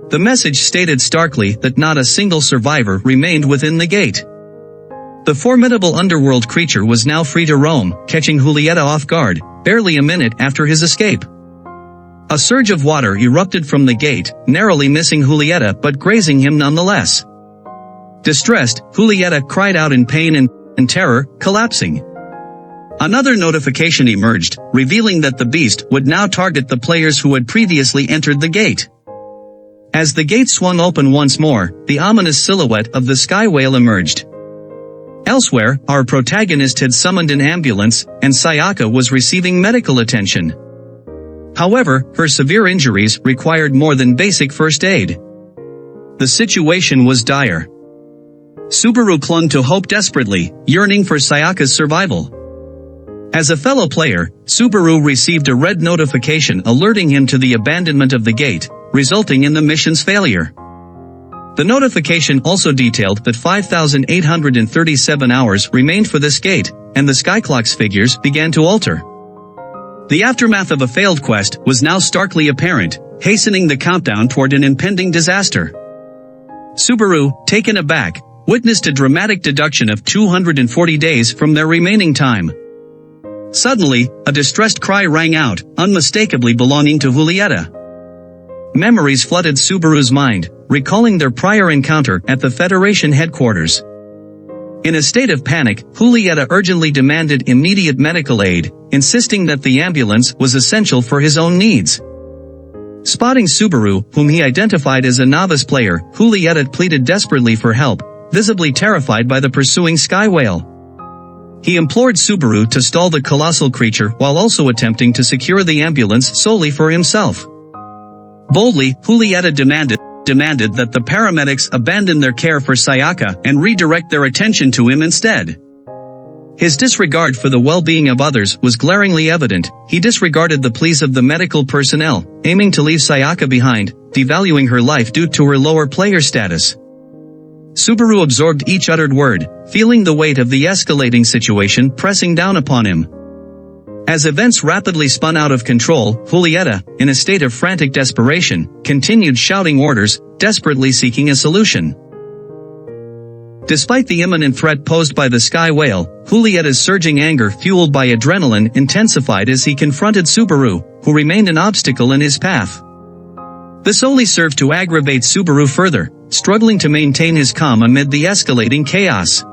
The message stated starkly that not a single survivor remained within the gate. The formidable underworld creature was now free to roam, catching Julieta off guard, barely a minute after his escape. A surge of water erupted from the gate, narrowly missing Julieta but grazing him nonetheless. Distressed, Julieta cried out in pain and terror, collapsing. Another notification emerged, revealing that the beast would now target the players who had previously entered the gate. As the gate swung open once more, the ominous silhouette of the sky whale emerged. Elsewhere, our protagonist had summoned an ambulance, and Sayaka was receiving medical attention. However, her severe injuries required more than basic first aid. The situation was dire. Subaru clung to hope desperately, yearning for Sayaka's survival. As a fellow player, Subaru received a red notification alerting him to the abandonment of the gate, resulting in the mission's failure. The notification also detailed that 5,837 hours remained for this gate, and the Skyclock's figures began to alter. The aftermath of a failed quest was now starkly apparent, hastening the countdown toward an impending disaster. Subaru, taken aback, witnessed a dramatic deduction of 240 days from their remaining time. Suddenly, a distressed cry rang out, unmistakably belonging to Julieta. Memories flooded Subaru's mind, recalling their prior encounter at the Federation headquarters. In a state of panic, Julieta urgently demanded immediate medical aid, insisting that the ambulance was essential for his own needs. Spotting Subaru, whom he identified as a novice player, Julieta pleaded desperately for help, visibly terrified by the pursuing sky whale. He implored Subaru to stall the colossal creature while also attempting to secure the ambulance solely for himself. Boldly, Julieta demanded that the paramedics abandon their care for Sayaka and redirect their attention to him instead. His disregard for the well-being of others was glaringly evident. He disregarded the pleas of the medical personnel, aiming to leave Sayaka behind, devaluing her life due to her lower player status. Subaru absorbed each uttered word, feeling the weight of the escalating situation pressing down upon him. As events rapidly spun out of control, Julieta, in a state of frantic desperation, continued shouting orders, desperately seeking a solution. Despite the imminent threat posed by the sky whale, Julieta's surging anger fueled by adrenaline intensified as he confronted Subaru, who remained an obstacle in his path. This only served to aggravate Subaru further, struggling to maintain his calm amid the escalating chaos.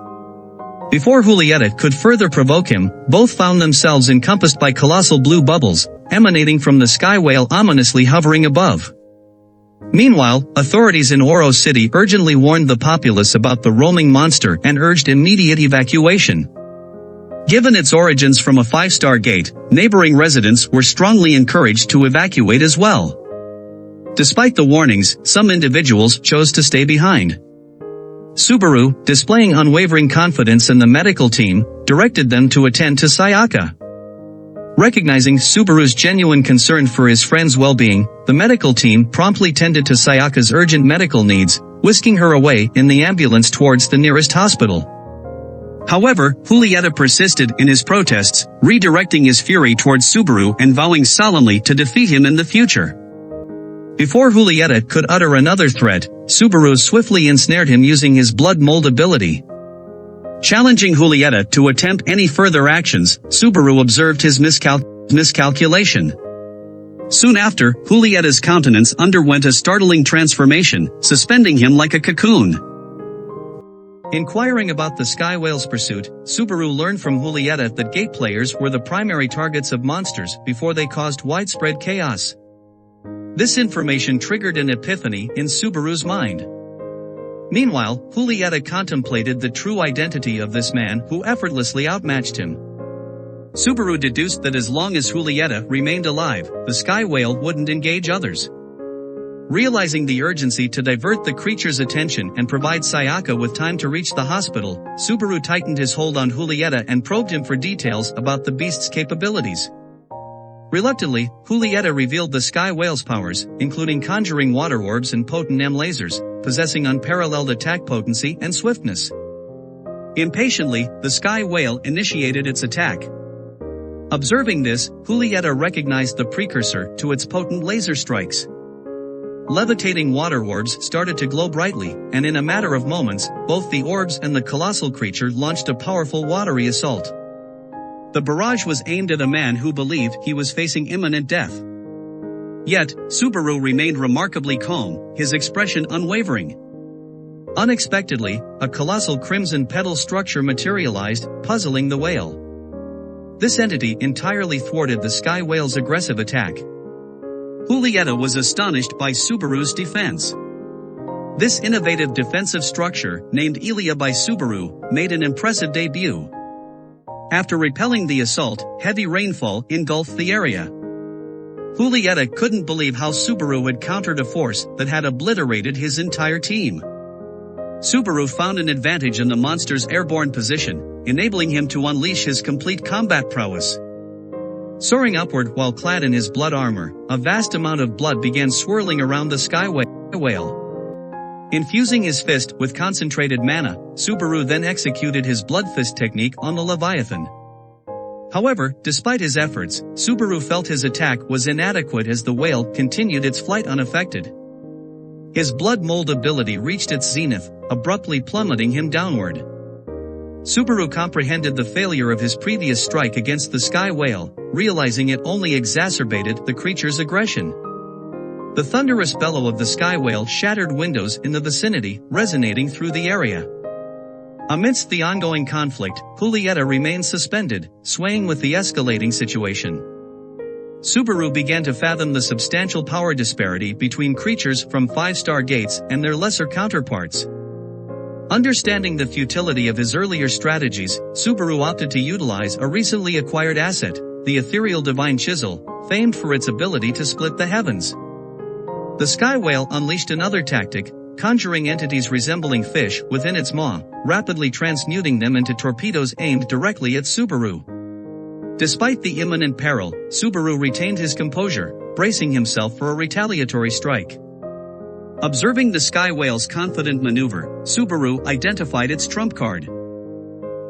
Before Julieta could further provoke him, both found themselves encompassed by colossal blue bubbles, emanating from the sky whale ominously hovering above. Meanwhile, authorities in Oro City urgently warned the populace about the roaming monster and urged immediate evacuation. Given its origins from a 5-star gate, neighboring residents were strongly encouraged to evacuate as well. Despite the warnings, some individuals chose to stay behind. Subaru, displaying unwavering confidence in the medical team, directed them to attend to Sayaka. Recognizing Subaru's genuine concern for his friend's well-being, the medical team promptly tended to Sayaka's urgent medical needs, whisking her away in the ambulance towards the nearest hospital. However, Julieta persisted in his protests, redirecting his fury towards Subaru and vowing solemnly to defeat him in the future. Before Julieta could utter another threat, Subaru swiftly ensnared him using his blood mold ability. Challenging Julieta to attempt any further actions, Subaru observed his miscalculation. Soon after, Julieta's countenance underwent a startling transformation, suspending him like a cocoon. Inquiring about the Sky Whale's pursuit, Subaru learned from Julieta that gate players were the primary targets of monsters before they caused widespread chaos. This information triggered an epiphany in Subaru's mind. Meanwhile, Julieta contemplated the true identity of this man who effortlessly outmatched him. Subaru deduced that as long as Julieta remained alive, the Sky Whale wouldn't engage others. Realizing the urgency to divert the creature's attention and provide Sayaka with time to reach the hospital, Subaru tightened his hold on Julieta and probed him for details about the beast's capabilities. Reluctantly, Julieta revealed the Sky Whale's powers, including conjuring water orbs and potent M lasers, possessing unparalleled attack potency and swiftness. Impatiently, the Sky Whale initiated its attack. Observing this, Julieta recognized the precursor to its potent laser strikes. Levitating water orbs started to glow brightly, and in a matter of moments, both the orbs and the colossal creature launched a powerful watery assault. The barrage was aimed at a man who believed he was facing imminent death. Yet, Subaru remained remarkably calm, his expression unwavering. Unexpectedly, a colossal crimson petal structure materialized, puzzling the whale. This entity entirely thwarted the Sky Whale's aggressive attack. Julieta was astonished by Subaru's defense. This innovative defensive structure, named Ilia by Subaru, made an impressive debut. After repelling the assault, heavy rainfall engulfed the area. Julieta couldn't believe how Subaru had countered a force that had obliterated his entire team. Subaru found an advantage in the monster's airborne position, enabling him to unleash his complete combat prowess. Soaring upward while clad in his blood armor, a vast amount of blood began swirling around the Sky Whale. Infusing his fist with concentrated mana, Subaru then executed his blood fist technique on the Leviathan. However, despite his efforts, Subaru felt his attack was inadequate as the whale continued its flight unaffected. His blood mold ability reached its zenith, abruptly plummeting him downward. Subaru comprehended the failure of his previous strike against the Sky Whale, realizing it only exacerbated the creature's aggression. The thunderous bellow of the Sky Whale shattered windows in the vicinity, resonating through the area. Amidst the ongoing conflict, Julieta remained suspended, swaying with the escalating situation. Subaru began to fathom the substantial power disparity between creatures from 5-star gates and their lesser counterparts. Understanding the futility of his earlier strategies, Subaru opted to utilize a recently acquired asset, the ethereal divine chisel, famed for its ability to split the heavens. The Sky Whale unleashed another tactic, conjuring entities resembling fish within its maw, rapidly transmuting them into torpedoes aimed directly at Subaru. Despite the imminent peril, Subaru retained his composure, bracing himself for a retaliatory strike. Observing the Sky Whale's confident maneuver, Subaru identified its trump card.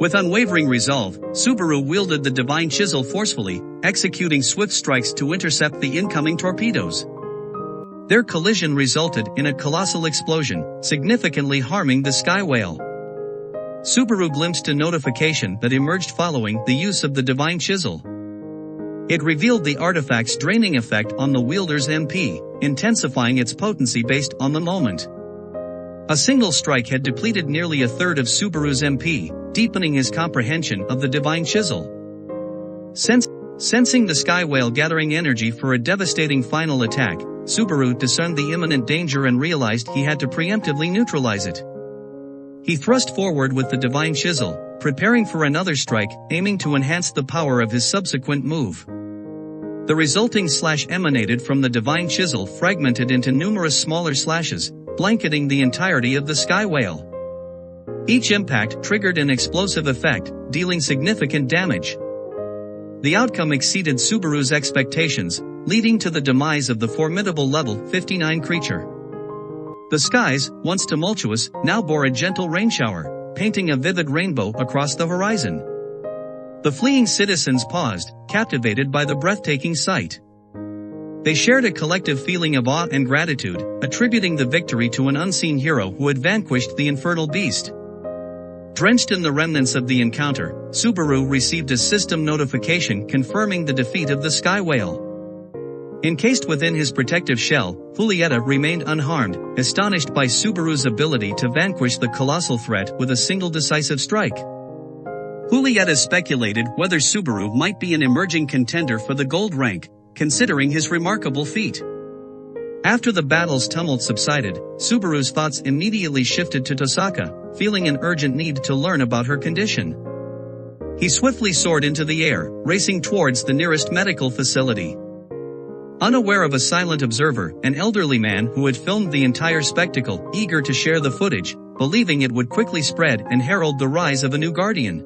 With unwavering resolve, Subaru wielded the divine chisel forcefully, executing swift strikes to intercept the incoming torpedoes. Their collision resulted in a colossal explosion, significantly harming the Sky Whale. Subaru glimpsed a notification that emerged following the use of the divine chisel. It revealed the artifact's draining effect on the wielder's MP, intensifying its potency based on the moment. A single strike had depleted nearly a third of Subaru's MP, deepening his comprehension of the divine chisel. Sensing the Sky Whale gathering energy for a devastating final attack, Subaru discerned the imminent danger and realized he had to preemptively neutralize it. He thrust forward with the divine chisel, preparing for another strike, aiming to enhance the power of his subsequent move. The resulting slash emanated from the divine chisel, fragmented into numerous smaller slashes, blanketing the entirety of the sky whale. Each impact triggered an explosive effect, dealing significant damage. The outcome exceeded Subaru's expectations, leading to the demise of the formidable level 59 creature. The skies, once tumultuous, now bore a gentle rainshower, painting a vivid rainbow across the horizon. The fleeing citizens paused, captivated by the breathtaking sight. They shared a collective feeling of awe and gratitude, attributing the victory to an unseen hero who had vanquished the infernal beast. Drenched in the remnants of the encounter, Subaru received a system notification confirming the defeat of the sky whale. Encased within his protective shell, Julieta remained unharmed, astonished by Subaru's ability to vanquish the colossal threat with a single decisive strike. Julieta speculated whether Subaru might be an emerging contender for the gold rank, considering his remarkable feat. After the battle's tumult subsided, Subaru's thoughts immediately shifted to Tosaka, feeling an urgent need to learn about her condition. He swiftly soared into the air, racing towards the nearest medical facility. Unaware of a silent observer, an elderly man who had filmed the entire spectacle, eager to share the footage, believing it would quickly spread and herald the rise of a new guardian.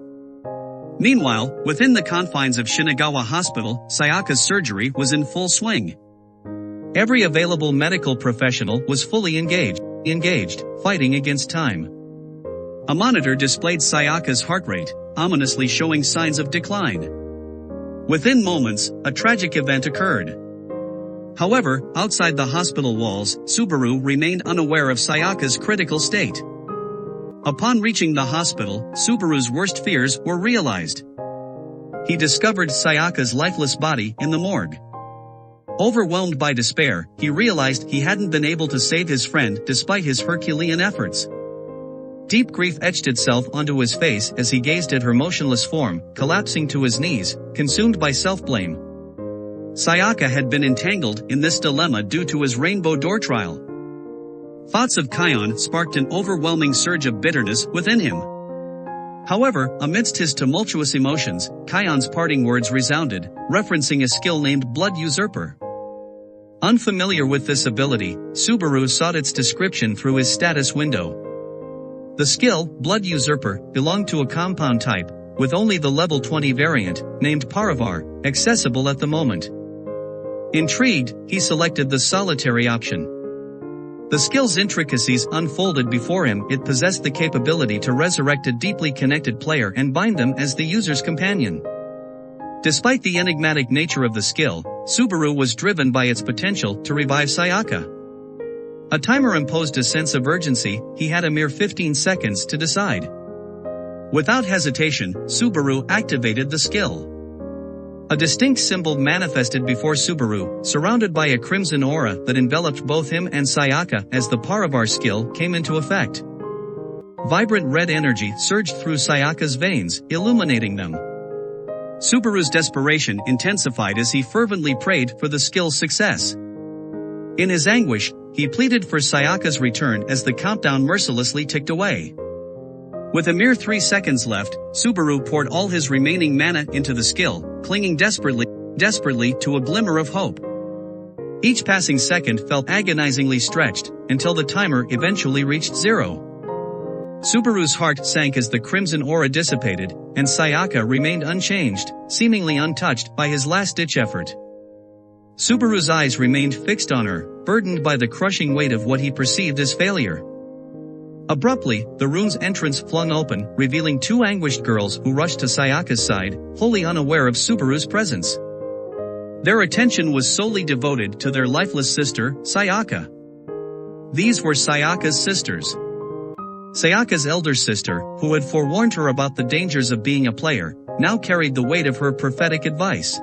Meanwhile, within the confines of Shinagawa Hospital, Sayaka's surgery was in full swing. Every available medical professional was fully engaged, fighting against time. A monitor displayed Sayaka's heart rate, ominously showing signs of decline. Within moments, a tragic event occurred. However, outside the hospital walls, Subaru remained unaware of Sayaka's critical state. Upon reaching the hospital, Subaru's worst fears were realized. He discovered Sayaka's lifeless body in the morgue. Overwhelmed by despair, he realized he hadn't been able to save his friend despite his Herculean efforts. Deep grief etched itself onto his face as he gazed at her motionless form, collapsing to his knees, consumed by self-blame. Sayaka had been entangled in this dilemma due to his Rainbow Door trial. Thoughts of Kion sparked an overwhelming surge of bitterness within him. However, amidst his tumultuous emotions, Kion's parting words resounded, referencing a skill named Blood Usurper. Unfamiliar with this ability, Subaru sought its description through his status window. The skill, Blood Usurper, belonged to a compound type, with only the level 20 variant, named Parivar, accessible at the moment. Intrigued, he selected the solitary option. The skill's intricacies unfolded before him. It possessed the capability to resurrect a deeply connected player and bind them as the user's companion. Despite the enigmatic nature of the skill, Subaru was driven by its potential to revive Sayaka. A timer imposed a sense of urgency. He had a mere 15 seconds to decide. Without hesitation, Subaru activated the skill. A distinct symbol manifested before Subaru, surrounded by a crimson aura that enveloped both him and Sayaka as the Parivar skill came into effect. Vibrant red energy surged through Sayaka's veins, illuminating them. Subaru's desperation intensified as he fervently prayed for the skill's success. In his anguish, he pleaded for Sayaka's return as the countdown mercilessly ticked away. With a mere 3 seconds left, Subaru poured all his remaining mana into the skill, clinging desperately to a glimmer of hope. Each passing second felt agonizingly stretched, until the timer eventually reached 0. Subaru's heart sank as the crimson aura dissipated, and Sayaka remained unchanged, seemingly untouched by his last-ditch effort. Subaru's eyes remained fixed on her, burdened by the crushing weight of what he perceived as failure. Abruptly, the room's entrance flung open, revealing 2 anguished girls who rushed to Sayaka's side, wholly unaware of Subaru's presence. Their attention was solely devoted to their lifeless sister, Sayaka. These were Sayaka's sisters. Sayaka's elder sister, who had forewarned her about the dangers of being a player, now carried the weight of her prophetic advice.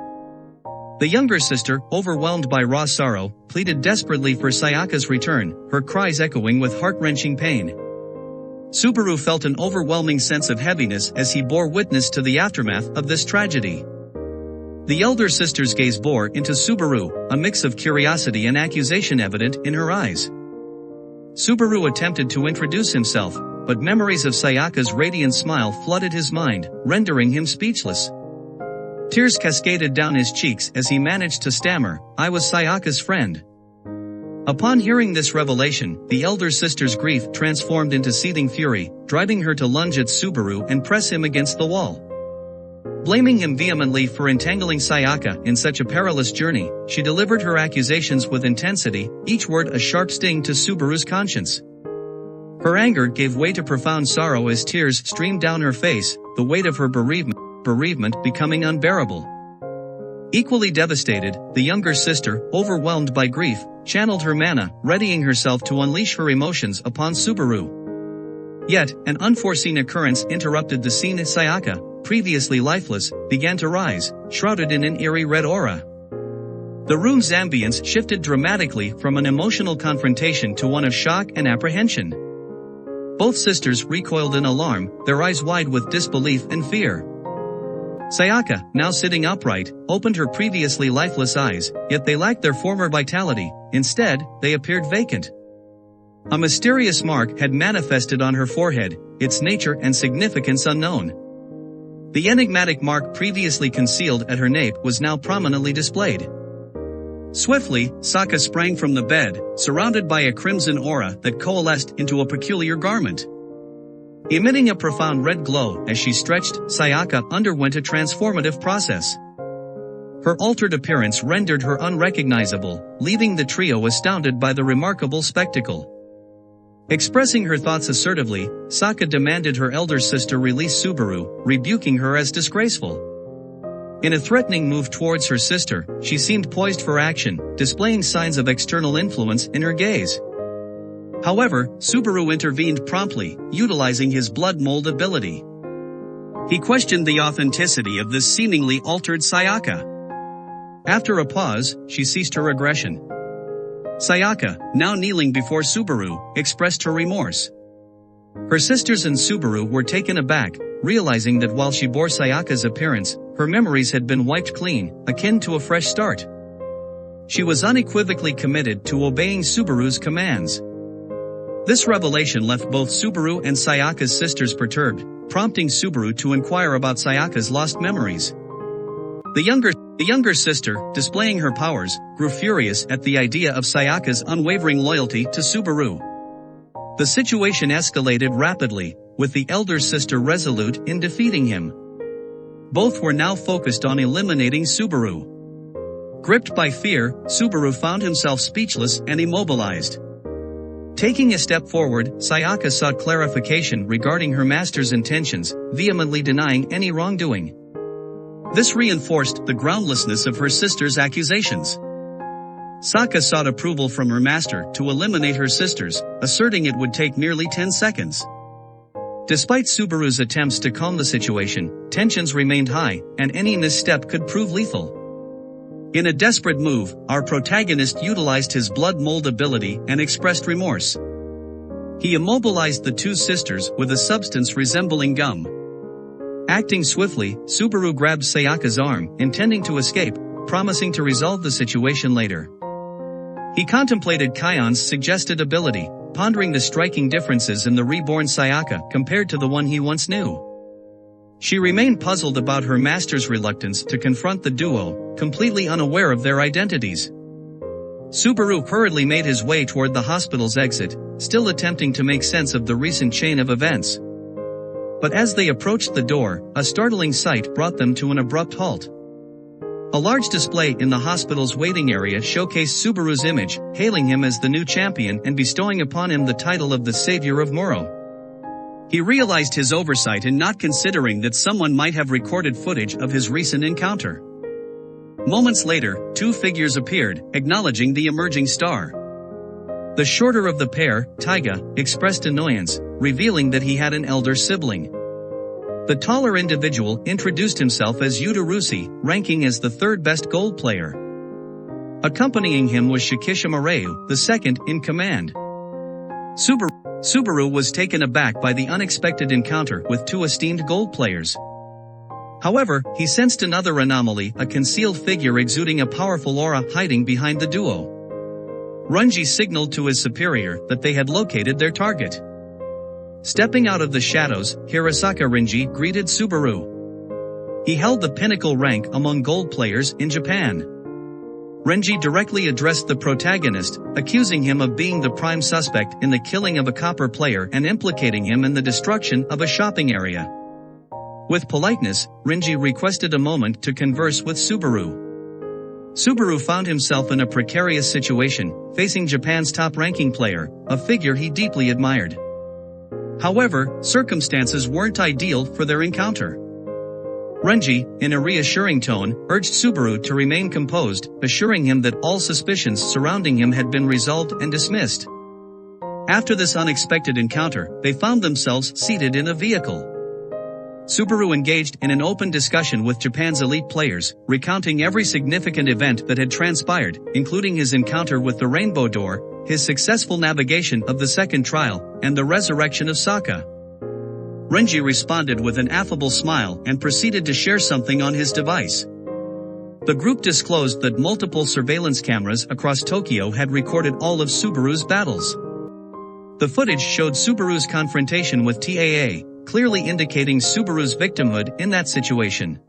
The younger sister, overwhelmed by raw sorrow, pleaded desperately for Sayaka's return, her cries echoing with heart-wrenching pain. Subaru felt an overwhelming sense of heaviness as he bore witness to the aftermath of this tragedy. The elder sister's gaze bore into Subaru, a mix of curiosity and accusation evident in her eyes. Subaru attempted to introduce himself, but memories of Sayaka's radiant smile flooded his mind, rendering him speechless. Tears cascaded down his cheeks as he managed to stammer, "I was Sayaka's friend." Upon hearing this revelation, the elder sister's grief transformed into seething fury, driving her to lunge at Subaru and press him against the wall. Blaming him vehemently for entangling Sayaka in such a perilous journey, she delivered her accusations with intensity, each word a sharp sting to Subaru's conscience. Her anger gave way to profound sorrow as tears streamed down her face, the weight of her bereavement becoming unbearable. Equally devastated, the younger sister, overwhelmed by grief, channeled her mana, readying herself to unleash her emotions upon Subaru. Yet, an unforeseen occurrence interrupted the scene as Sayaka, previously lifeless, began to rise, shrouded in an eerie red aura. The room's ambience shifted dramatically from an emotional confrontation to one of shock and apprehension. Both sisters recoiled in alarm, their eyes wide with disbelief and fear. Sayaka, now sitting upright, opened her previously lifeless eyes, yet they lacked their former vitality. Instead, they appeared vacant. A mysterious mark had manifested on her forehead, its nature and significance unknown. The enigmatic mark previously concealed at her nape was now prominently displayed. Swiftly, Saka sprang from the bed, surrounded by a crimson aura that coalesced into a peculiar garment. Emitting a profound red glow as she stretched, Sayaka underwent a transformative process. Her altered appearance rendered her unrecognizable, leaving the trio astounded by the remarkable spectacle. Expressing her thoughts assertively, Saka demanded her elder sister release Subaru, rebuking her as disgraceful. In a threatening move towards her sister, she seemed poised for action, displaying signs of external influence in her gaze. However, Subaru intervened promptly, utilizing his blood mold ability. He questioned the authenticity of this seemingly altered Sayaka. After a pause, she ceased her aggression. Sayaka, now kneeling before Subaru, expressed her remorse. Her sisters and Subaru were taken aback, realizing that while she bore Sayaka's appearance, her memories had been wiped clean, akin to a fresh start. She was unequivocally committed to obeying Subaru's commands. This revelation left both Subaru and Sayaka's sisters perturbed, prompting Subaru to inquire about Sayaka's lost memories. The younger sister, displaying her powers, grew furious at the idea of Sayaka's unwavering loyalty to Subaru. The situation escalated rapidly, with the elder sister resolute in defeating him. Both were now focused on eliminating Subaru. Gripped by fear, Subaru found himself speechless and immobilized. Taking a step forward, Sayaka sought clarification regarding her master's intentions, vehemently denying any wrongdoing. This reinforced the groundlessness of her sister's accusations. Saka sought approval from her master to eliminate her sisters, asserting it would take merely 10 seconds. Despite Subaru's attempts to calm the situation, tensions remained high, and any misstep could prove lethal. In a desperate move, our protagonist utilized his blood mold ability and expressed remorse. He immobilized the two sisters with a substance resembling gum. Acting swiftly, Subaru grabbed Sayaka's arm, intending to escape, promising to resolve the situation later. He contemplated Kion's suggested ability, pondering the striking differences in the reborn Sayaka compared to the one he once knew. She remained puzzled about her master's reluctance to confront the duo, completely unaware of their identities. Subaru hurriedly made his way toward the hospital's exit, still attempting to make sense of the recent chain of events. But as they approached the door, a startling sight brought them to an abrupt halt. A large display in the hospital's waiting area showcased Subaru's image, hailing him as the new champion and bestowing upon him the title of the savior of Muro. He realized his oversight in not considering that someone might have recorded footage of his recent encounter. Moments later, two figures appeared, acknowledging the emerging star. The shorter of the pair, Taiga, expressed annoyance, revealing that he had an elder sibling. The taller individual introduced himself as Yudarusi, ranking as the third best gold player. Accompanying him was Shikisha Mareu, the second in command. Subaru was taken aback by the unexpected encounter with two esteemed gold players. However, he sensed another anomaly, a concealed figure exuding a powerful aura hiding behind the duo. Renji signaled to his superior that they had located their target. Stepping out of the shadows, Hirasaka Renji greeted Subaru. He held the pinnacle rank among gold players in Japan. Renji directly addressed the protagonist, accusing him of being the prime suspect in the killing of a copper player and implicating him in the destruction of a shopping area. With politeness, Renji requested a moment to converse with Subaru. Subaru found himself in a precarious situation, facing Japan's top-ranking player, a figure he deeply admired. However, circumstances weren't ideal for their encounter. Renji, in a reassuring tone, urged Subaru to remain composed, assuring him that all suspicions surrounding him had been resolved and dismissed. After this unexpected encounter, they found themselves seated in a vehicle. Subaru engaged in an open discussion with Japan's elite players, recounting every significant event that had transpired, including his encounter with the Rainbow Door, his successful navigation of the second trial, and the resurrection of Sokka. Renji responded with an affable smile and proceeded to share something on his device. The group disclosed that multiple surveillance cameras across Tokyo had recorded all of Subaru's battles. The footage showed Subaru's confrontation with TAA, clearly indicating Subaru's victimhood in that situation.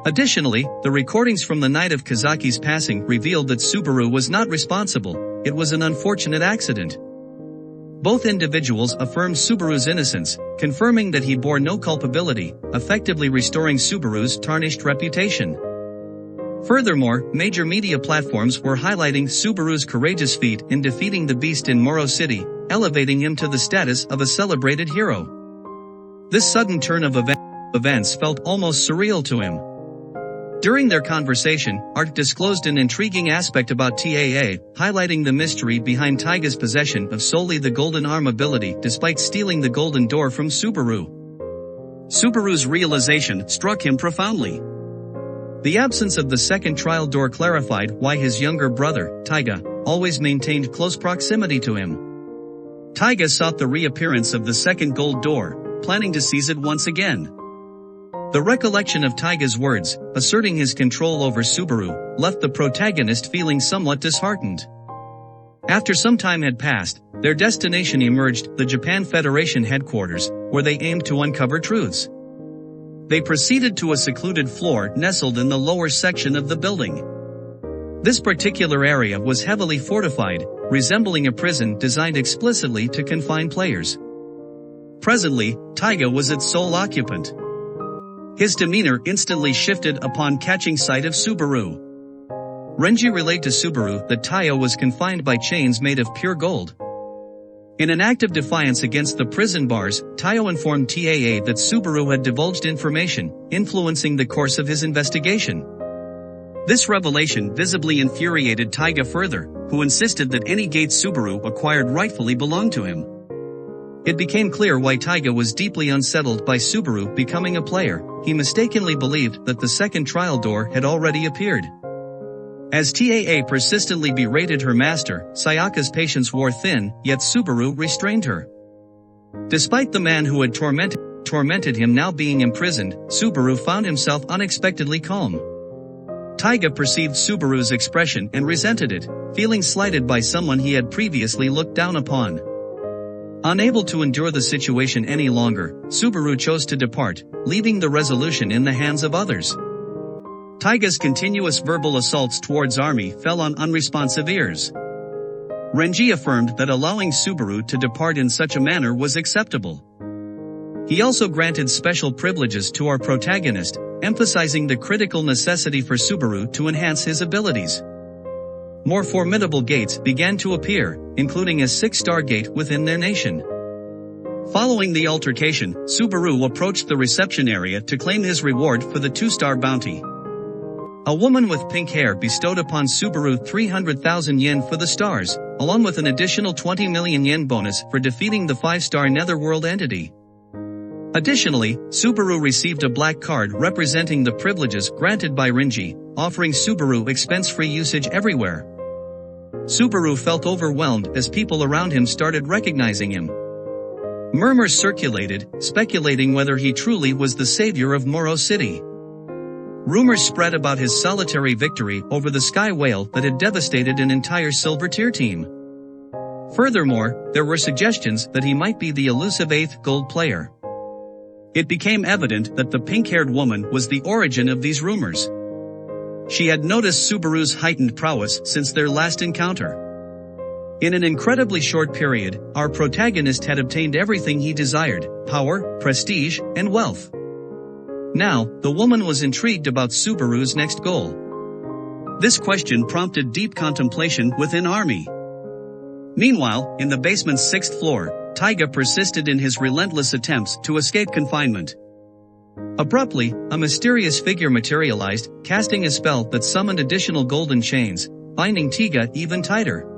Additionally, the recordings from the night of Kazaki's passing revealed that Subaru was not responsible, it was an unfortunate accident. Both individuals affirmed Subaru's innocence, confirming that he bore no culpability, effectively restoring Subaru's tarnished reputation. Furthermore, major media platforms were highlighting Subaru's courageous feat in defeating the Beast in Moro City, elevating him to the status of a celebrated hero. This sudden turn of events felt almost surreal to him. During their conversation, Art disclosed an intriguing aspect about TAA, highlighting the mystery behind Taiga's possession of solely the Golden Arm ability despite stealing the Golden Door from Subaru. Subaru's realization struck him profoundly. The absence of the second trial door clarified why his younger brother, Taiga, always maintained close proximity to him. Taiga sought the reappearance of the second gold door, planning to seize it once again. The recollection of Taiga's words, asserting his control over Subaru, left the protagonist feeling somewhat disheartened. After some time had passed, their destination emerged, the Japan Federation headquarters, where they aimed to uncover truths. They proceeded to a secluded floor nestled in the lower section of the building. This particular area was heavily fortified, resembling a prison designed explicitly to confine players. Presently, Taiga was its sole occupant. His demeanor instantly shifted upon catching sight of Subaru. Renji relayed to Subaru that Taiga was confined by chains made of pure gold. In an act of defiance against the prison bars, Taiga informed TAA that Subaru had divulged information, influencing the course of his investigation. This revelation visibly infuriated Taiga further, who insisted that any gate Subaru acquired rightfully belonged to him. It became clear why Taiga was deeply unsettled by Subaru becoming a player. He mistakenly believed that the second trial door had already appeared. As TAA persistently berated her master, Sayaka's patience wore thin, yet Subaru restrained her. Despite the man who had tormented him now being imprisoned, Subaru found himself unexpectedly calm. Taiga perceived Subaru's expression and resented it, feeling slighted by someone he had previously looked down upon. Unable to endure the situation any longer, Subaru chose to depart, leaving the resolution in the hands of others. Taiga's continuous verbal assaults towards Army fell on unresponsive ears. Renji affirmed that allowing Subaru to depart in such a manner was acceptable. He also granted special privileges to our protagonist, emphasizing the critical necessity for Subaru to enhance his abilities. More formidable gates began to appear, including a 6-star gate within their nation. Following the altercation, Subaru approached the reception area to claim his reward for the 2-star bounty. A woman with pink hair bestowed upon Subaru 300,000 yen for the stars, along with an additional 20 million yen bonus for defeating the 5-star Netherworld entity. Additionally, Subaru received a black card representing the privileges granted by Renji, offering Subaru expense-free usage everywhere. Subaru felt overwhelmed as people around him started recognizing him. Murmurs circulated, speculating whether he truly was the savior of Moro City. Rumors spread about his solitary victory over the Sky Whale that had devastated an entire Silver Tier team. Furthermore, there were suggestions that he might be the elusive 8th gold player. It became evident that the pink-haired woman was the origin of these rumors. She had noticed Subaru's heightened prowess since their last encounter. In an incredibly short period, our protagonist had obtained everything he desired: power, prestige, and wealth. Now, the woman was intrigued about Subaru's next goal. This question prompted deep contemplation within Army. Meanwhile, in the basement's 6th floor, Taiga persisted in his relentless attempts to escape confinement. Abruptly, a mysterious figure materialized, casting a spell that summoned additional golden chains, binding Taiga even tighter.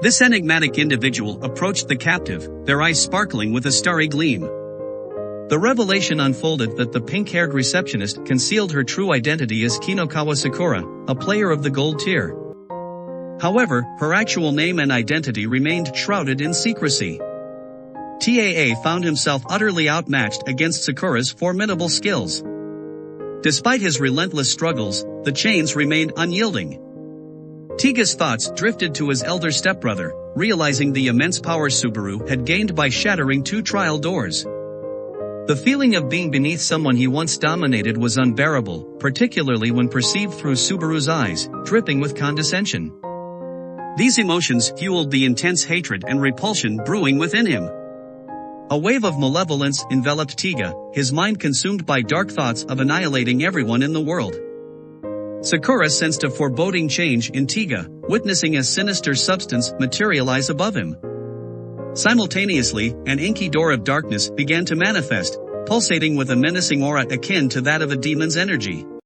This enigmatic individual approached the captive, their eyes sparkling with a starry gleam. The revelation unfolded that the pink-haired receptionist concealed her true identity as Kinokawa Sakura, a player of the gold tier. However, her actual name and identity remained shrouded in secrecy. TAA found himself utterly outmatched against Sakura's formidable skills. Despite his relentless struggles, the chains remained unyielding. Taiga's thoughts drifted to his elder stepbrother, realizing the immense power Subaru had gained by shattering 2 trial doors. The feeling of being beneath someone he once dominated was unbearable, particularly when perceived through Subaru's eyes, dripping with condescension. These emotions fueled the intense hatred and repulsion brewing within him. A wave of malevolence enveloped Taiga, his mind consumed by dark thoughts of annihilating everyone in the world. Sakura sensed a foreboding change in Taiga, witnessing a sinister substance materialize above him. Simultaneously, an inky door of darkness began to manifest, pulsating with a menacing aura akin to that of a demon's energy.